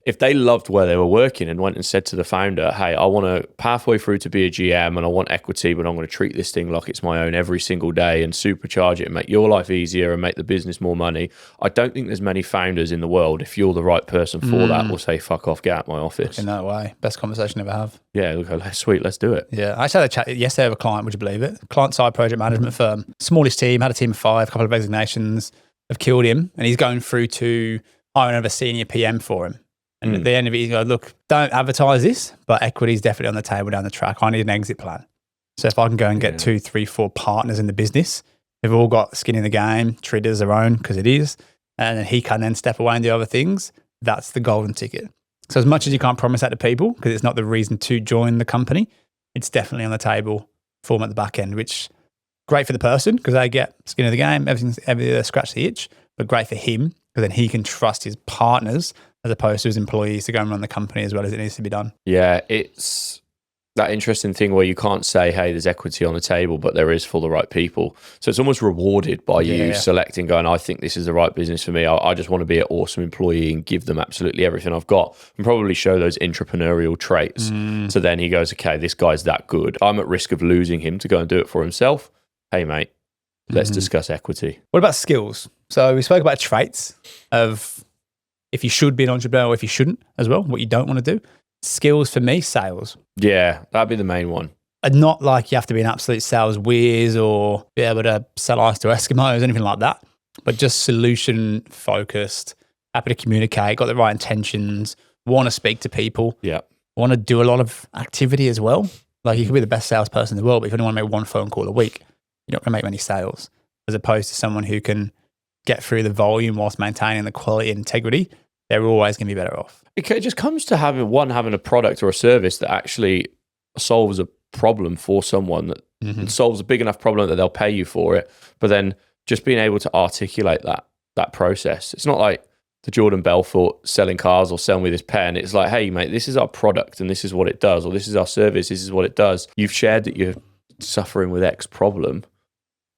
If they loved where they were working and went and said to the founder, hey, I want to pathway through to be a GM and I want equity, but I'm going to treat this thing like it's my own every single day and supercharge it and make your life easier and make the business more money. I don't think there's many founders in the world, if you're the right person for that, will say, fuck off, get out my office. In that way. Best conversation I ever have. Yeah, look, sweet, let's do it. Yeah, I actually had a chat yesterday with a client, would you believe it? Client-side project management firm. Smallest team, had a team of 5, a couple of resignations, have killed him, and he's going through to hire another senior PM for him. And at the end of it, you go, look, don't advertise this, but equity is definitely on the table down the track. I need an exit plan. So if I can go and get 2, 3, 4 partners in the business, they've all got skin in the game, treat it as their own because it is, and then he can then step away and do other things, that's the golden ticket. So as much as you can't promise that to people, because it's not the reason to join the company, it's definitely on the table for them at the back end, which great for the person because they get skin in the game, everything scratch the itch, but great for him because then he can trust his partners as opposed to his employees to go and run the company as well as it needs to be done. Yeah, it's that interesting thing where you can't say, hey, there's equity on the table, but there is for the right people. So it's almost rewarded by you selecting, going, I think this is the right business for me. I just want to be an awesome employee and give them absolutely everything I've got and probably show those entrepreneurial traits. So then he goes, okay, this guy's that good. I'm at risk of losing him to go and do it for himself. Hey, mate, let's discuss equity. What about skills? So we spoke about traits of if you should be an entrepreneur or if you shouldn't as well, what you don't want to do. Skills for me, sales. Yeah, that'd be the main one. And not like you have to be an absolute sales whiz or be able to sell ice to Eskimos, anything like that, but just solution focused, happy to communicate, got the right intentions, want to speak to people, want to do a lot of activity as well. Like you could be the best salesperson in the world, but if you only want to make one phone call a week, you're not going to make many sales, as opposed to someone who can get through the volume whilst maintaining the quality and integrity. They're always going to be better off. It just comes to having a product or a service that actually solves a problem for someone, that solves a big enough problem that they'll pay you for it. But then just being able to articulate that process. It's not like the Jordan Belfort selling cars or sell me this pen. It's like, hey mate, this is our product and this is what it does, or this is our service, this is what it does. You've shared that you're suffering with X problem.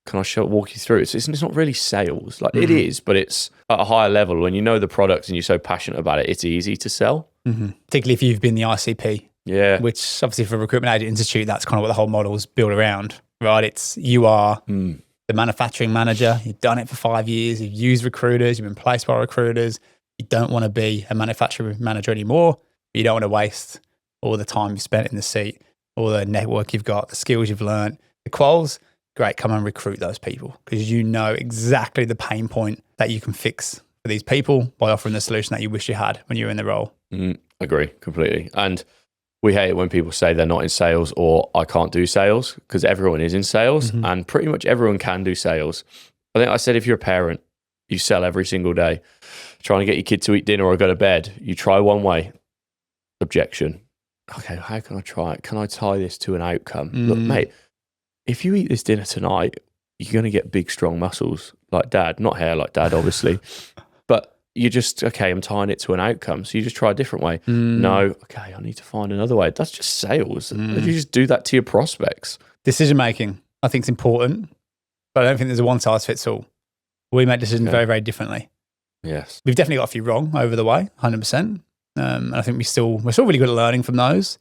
Can I walk you through it? So it's not really sales. Like it is, but it's at a higher level. When you know the product and you're so passionate about it, it's easy to sell. Particularly if you've been the ICP. Yeah. Which obviously for a recruitment agent institute, that's kind of what the whole model is built around, right? It's you are the manufacturing manager. You've done it for 5 years. You've used recruiters. You've been placed by recruiters. You don't want to be a manufacturing manager anymore. But you don't want to waste all the time you've spent in the seat, all the network you've got, the skills you've learned, the quals. Great, come and recruit those people because you know exactly the pain point that you can fix for these people by offering the solution that you wish you had when you were in the role. Agree completely. And we hate it when people say they're not in sales or I can't do sales, because everyone is in sales and pretty much everyone can do sales. I think I said, if you're a parent, you sell every single day, trying to get your kid to eat dinner or go to bed. You try one way, objection. Okay, how can I try it? Can I tie this to an outcome? Look, mate, if you eat this dinner tonight, you're going to get big, strong muscles like dad, not hair like dad, obviously. But you just, okay, I'm tying it to an outcome. So you just try a different way. No, okay, I need to find another way. That's just sales. If you just do that to your prospects. Decision making, I think, is important, but I don't think there's a one size fits all. We make decisions very, very differently. Yes. We've definitely got a few wrong over the way, 100%. And I think we're still really good at learning from those.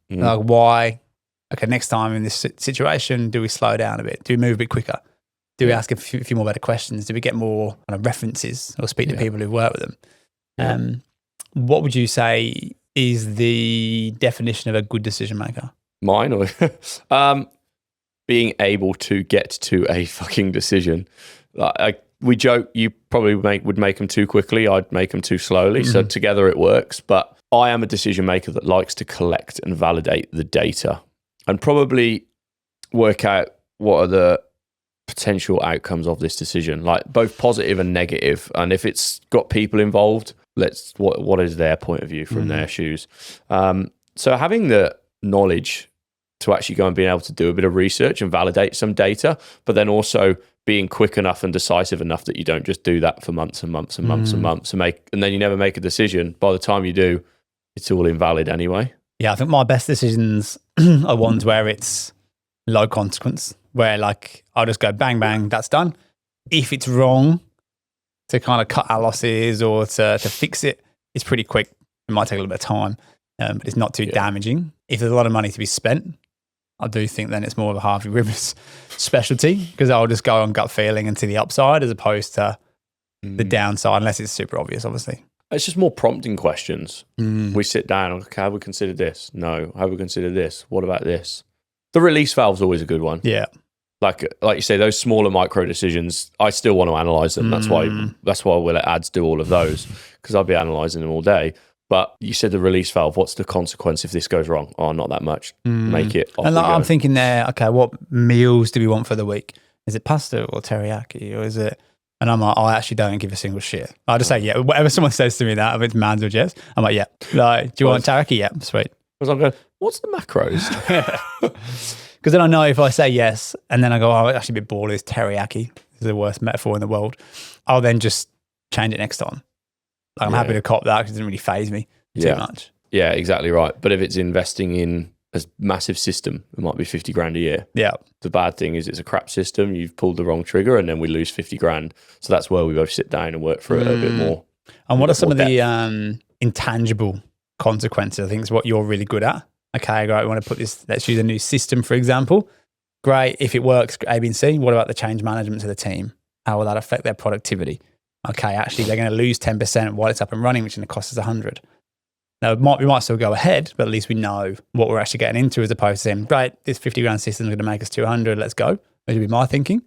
Like why, okay, next time in this situation, do we slow down a bit? Do we move a bit quicker? Do we ask a few more better questions? Do we get more kind of references or speak to people who've worked with them? What would you say is the definition of a good decision maker? Mine or being able to get to a fucking decision. We joke, you probably would make them too quickly. I'd make them too slowly. So together it works. But I am a decision maker that likes to collect and validate the data and probably work out what are the potential outcomes of this decision, like both positive and negative. And if it's got people involved, what is their point of view from their shoes? So having the knowledge to actually go and being able to do a bit of research and validate some data, but then also being quick enough and decisive enough that you don't just do that for months and months and months and months and then you never make a decision. By the time you do, it's all invalid anyway. Yeah, I think my best decisions are ones where it's low consequence, where like I'll just go bang, bang, that's done. If it's wrong, to kind of cut our losses or to fix it, it's pretty quick. It might take a little bit of time, but it's not too damaging. If there's a lot of money to be spent, I do think then it's more of a Harvey Rivers specialty, because I'll just go on gut feeling and see the upside as opposed to the downside, unless it's super obvious, obviously. It's just more prompting questions. We sit down, okay, have we considered this? No. Have we considered this? What about this? The release valve's always a good one. Yeah. Like you say, those smaller micro decisions, I still want to analyze them. That's why we'll let ads do all of those, because I'll be analyzing them all day. But you said the release valve, what's the consequence if this goes wrong? Oh, not that much. Make it. And like, I'm thinking there, okay, what meals do we want for the week? Is it pasta or teriyaki, or is it? And I'm like, I actually don't give a single shit. I'll just say, yeah, whatever someone says to me that, if it's man's or yes, I'm like, yeah. Like, do you want teriyaki? Yeah, sweet. Because I'm going, what's the macros? Because then I know if I say yes, and then I go, oh, actually a bit bored, it's teriyaki. This is the worst metaphor in the world. I'll then just change it next time. Like, I'm happy to cop that because it doesn't really faze me too much. Yeah, exactly right. But if it's investing in a massive system, it might be 50 grand a year. Yeah. The bad thing is it's a crap system. You've pulled the wrong trigger and then we lose 50 grand. So that's where we both sit down and work through it a bit more. And what are some of the intangible consequences? I think is what you're really good at. Okay, great. We want to put this, let's use a new system, for example. Great. If it works, A, B, and C, what about the change management to the team? How will that affect their productivity? okay, actually they're going to lose 10% while it's up and running, which is going to cost us 100. Now, we might still go ahead, but at least we know what we're actually getting into, as opposed to saying, right, this 50 grand system is going to make us 200, let's go. That would be my thinking.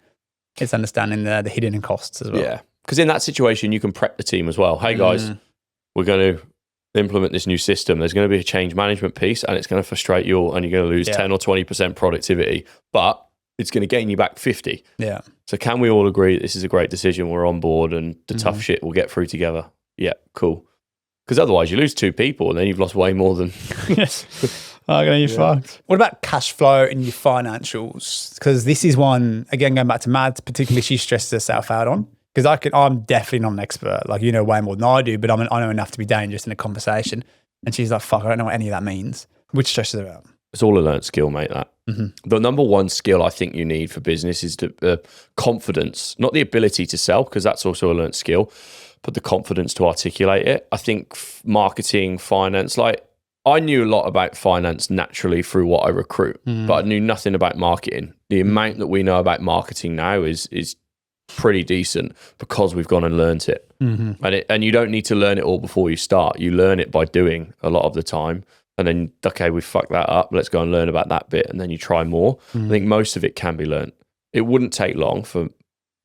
It's understanding the hidden costs as well. Yeah. Because in that situation, you can prep the team as well. Hey guys, we're going to implement this new system. There's going to be a change management piece and it's going to frustrate you all and you're going to lose 10 or 20% productivity, but it's going to gain you back 50. Yeah. So can we all agree this is a great decision? We're on board and the tough shit we'll get through together. Yeah, cool. Because otherwise you lose 2 people and then you've lost way more than... Yes. You're fucked. What about cash flow and your financials? Because this is one, again, going back to Mads, particularly she stresses herself out on. Because I'm definitely not an expert. Like, you know way more than I do, but I know enough to be dangerous in a conversation. And she's like, fuck, I don't know what any of that means. Which stresses her out. It's all a learned skill, mate, that. The number one skill I think you need for business is the confidence, not the ability to sell, because that's also a learned skill, but the confidence to articulate it. I think marketing, finance, like I knew a lot about finance naturally through what I recruit, but I knew nothing about marketing. The amount that we know about marketing now is pretty decent because we've gone and learnt it. And you don't need to learn it all before you start. You learn it by doing a lot of the time. And then, okay, we fucked that up. Let's go and learn about that bit. And then you try more. I think most of it can be learnt. It wouldn't take long for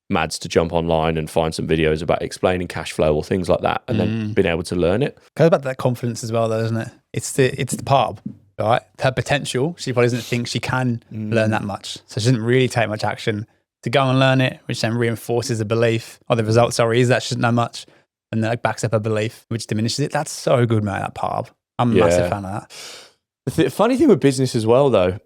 Mads to jump online and find some videos about explaining cash flow or things like that and then being able to learn it. Goes back to that confidence as well, though, isn't it? It's the part, right? Her potential, she probably doesn't think she can learn that much. So she doesn't really take much action to go and learn it, which then reinforces the belief, or the result, is that she doesn't know much, and that backs up her belief, which diminishes it. That's so good, mate, that part. I'm a massive fan of that. The funny thing with business as well, though,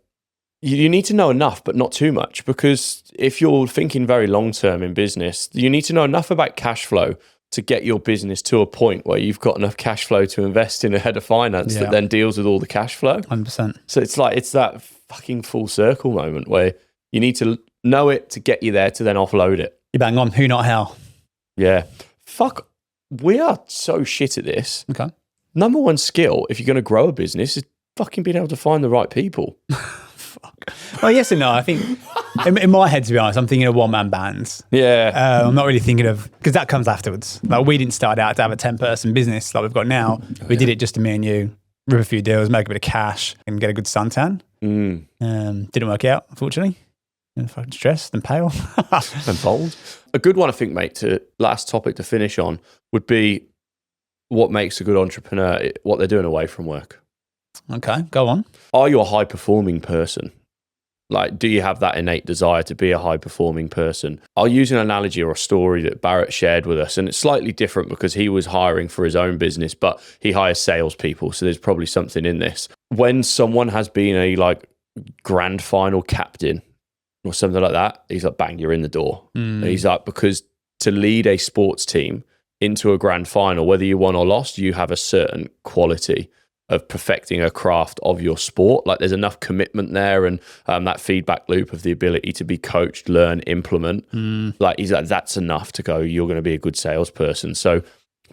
you need to know enough, but not too much, because if you're thinking very long-term in business, you need to know enough about cash flow to get your business to a point where you've got enough cash flow to invest in a head of finance that then deals with all the cash flow. 100%. So it's that fucking full circle moment where you need to know it to get you there to then offload it. You bang on. Who, not how. Yeah. Fuck. We are so shit at this. Okay. Number one skill, if you're going to grow a business, is fucking being able to find the right people. Fuck. Well, yes and no. I think in my head, to be honest, I'm thinking of one-man bands. Yeah. I'm not really thinking of, because that comes afterwards. Like, we didn't start out to have a 10-person business like we've got now. We did it just to me and you, rip a few deals, make a bit of cash, and get a good suntan. Didn't work out, unfortunately. And fucking stressed and pale. And bold. A good one, I think, mate, last topic to finish on would be what makes a good entrepreneur, what they're doing away from work. Okay, go on. Are you a high-performing person? Like, do you have that innate desire to be a high-performing person? I'll use an analogy or a story that Barrett shared with us, and it's slightly different because he was hiring for his own business, but he hires salespeople, so there's probably something in this. When someone has been a grand final captain or something like that, he's like, bang, you're in the door. He's like, because to lead a sports team into a grand final, whether you won or lost, you have a certain quality of perfecting a craft of your sport. Like, there's enough commitment there, and that feedback loop of the ability to be coached, learn, implement. Like, he's like, that's enough to go, you're going to be a good salesperson. So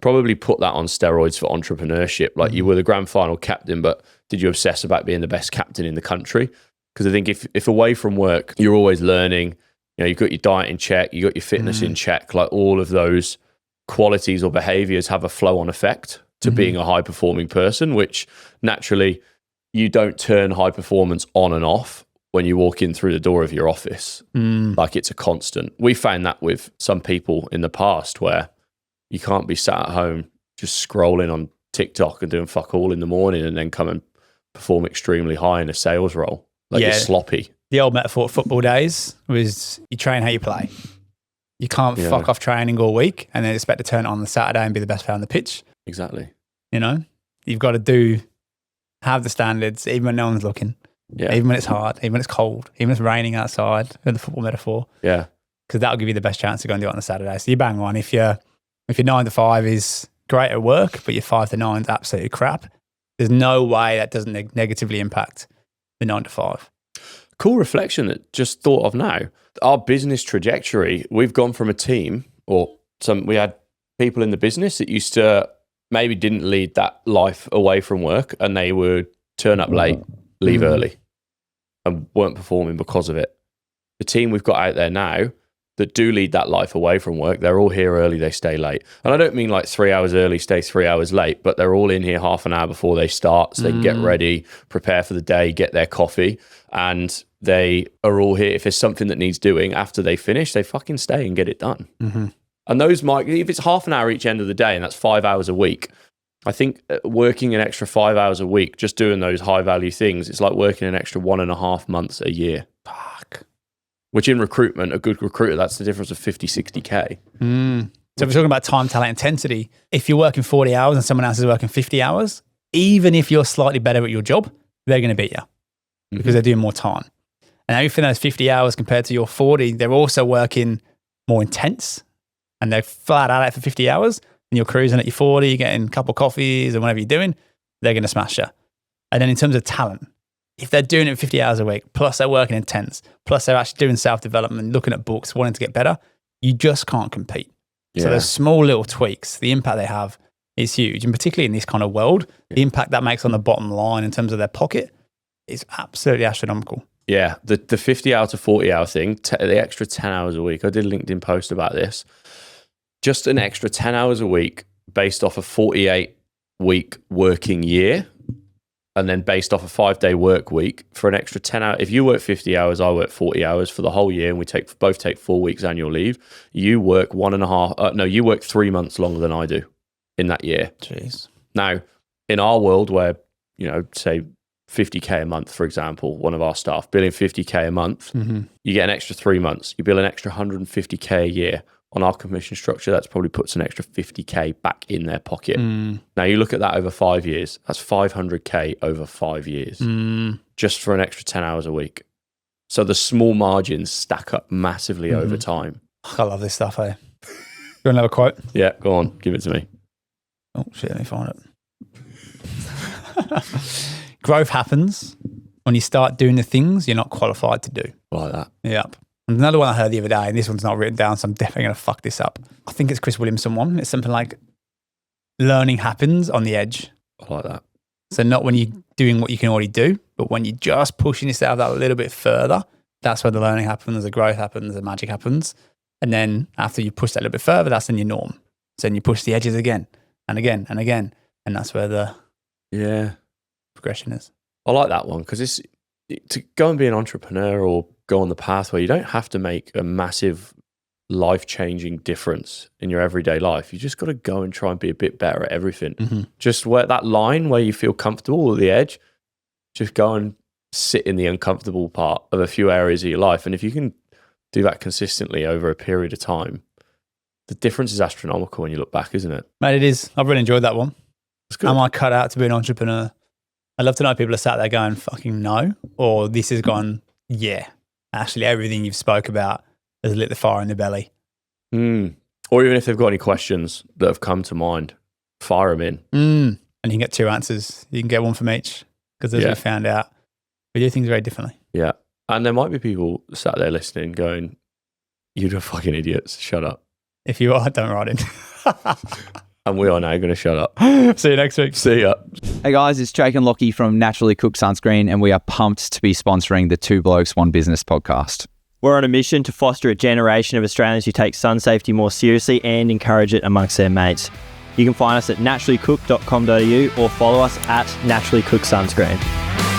probably put that on steroids for entrepreneurship. Like, you were the grand final captain, but did you obsess about being the best captain in the country? Because I think if away from work, you're always learning, you've got your diet in check, you got your fitness in check, like all of those qualities or behaviors have a flow-on effect to being a high-performing person, which naturally you don't turn high performance on and off when you walk in through the door of your office. Like, it's a constant. We found that with some people in the past where you can't be sat at home just scrolling on TikTok and doing fuck all in the morning and then come and perform extremely high in a sales role. Like, you're sloppy. The old metaphor of football days was you train how you play. You can't fuck off training all week and then expect to turn it on Saturday and be the best player on the pitch. Exactly. You've got to have the standards even when no one's looking. Yeah. Even when it's hard, even when it's cold, even when it's raining outside, in the football metaphor. Yeah. Because that'll give you the best chance to go and do it on the Saturday. So you bang on. If your 9 to 5 is great at work, but your 5 to 9 is absolutely crap, there's no way that doesn't negatively impact the 9 to 5. Cool reflection that just thought of now. Our business trajectory, we've gone from a team, we had people in the business that used to maybe didn't lead that life away from work, and they would turn up late, leave early, and weren't performing because of it. The team we've got out there now, that do lead that life away from work, they're all here early, they stay late. And I don't mean like 3 hours early, stay 3 hours late, but they're all in here half an hour before they start so they can get ready, prepare for the day, get their coffee. And they are all here. If there's something that needs doing after they finish, they fucking stay and get it done. And those might, if it's half an hour each end of the day and that's 5 hours a week, I think working an extra 5 hours a week, just doing those high value things, it's like working an extra 1.5 months a year. Fuck. Which in recruitment, a good recruiter, that's the difference of 50, 60K. So if we're talking about time, talent, intensity, if you're working 40 hours and someone else is working 50 hours, even if you're slightly better at your job, they're going to beat you because they're doing more time. And if in those 50 hours compared to your 40, they're also working more intense and they're flat out for 50 hours and you're cruising at your 40, you're getting a couple of coffees and whatever you're doing, they're going to smash you. And then in terms of talent, if they're doing it 50 hours a week, plus they're working intense, plus they're actually doing self-development, looking at books, wanting to get better, you just can't compete. So those small little tweaks, the impact they have is huge. And particularly in this kind of world, the impact that makes on the bottom line in terms of their pocket is absolutely astronomical. Yeah, the 50 hour to 40 hour thing, the extra 10 hours a week. I did a LinkedIn post about this. Just an extra 10 hours a week based off a 48-week working year and then based off a 5-day work week for an extra 10 hours. If you work 50 hours, I work 40 hours for the whole year and we both take 4 weeks annual leave, you work 3 months longer than I do in that year. Jeez. Now, in our world where, say 50K a month, for example, one of our staff billing 50K a month, you get an extra 3 months. You bill an extra 150K a year. On our commission structure, that's probably puts an extra 50K back in their pocket. Now you look at that over 5 years, that's 500K over 5 years, just for an extra 10 hours a week. So the small margins stack up massively over time. I love this stuff, eh? You want another quote? Yeah, go on, give it to me. Oh shit, let me find it. Growth happens when you start doing the things you're not qualified to do. Like that. Yep. And another one I heard the other day, and this one's not written down, so I'm definitely going to fuck this up. I think it's Chris Williamson one. It's something like learning happens on the edge. I like that. So not when you're doing what you can already do, but when you're just pushing yourself that a little bit further, that's where the learning happens, the growth happens, the magic happens. And then after you push that a little bit further, that's then your norm. So then you push the edges again and again and again. And that's where the progression is. I like that one because it's to go and be an entrepreneur or go on the path where you don't have to make a massive life-changing difference in your everyday life. You just got to go and try and be a bit better at everything. Just where that line where you feel comfortable at the edge, just go and sit in the uncomfortable part of a few areas of your life. And if you can do that consistently over a period of time, the difference is astronomical when you look back, isn't it? Mate, it is. I've really enjoyed that one. It's good. Am I cut out to be an entrepreneur? I'd love to know if people are sat there going, fucking no, or this has gone, yeah, actually everything you've spoke about has lit the fire in the belly. Or even if they've got any questions that have come to mind, fire them in. And you can get 2 answers. You can get one from each because as we found out, we do things very differently. Yeah. And there might be people sat there listening going, you're fucking idiots, shut up. If you are, don't write in. And we are now going to shut up. See you next week. See ya. Hey guys, it's Jake and Lockie from Naturally Cooked Sunscreen, and we are pumped to be sponsoring the Two Blokes, One Business podcast. We're on a mission to foster a generation of Australians who take sun safety more seriously and encourage it amongst their mates. You can find us at naturallycooked.com.au or follow us at Naturally Cooked Sunscreen.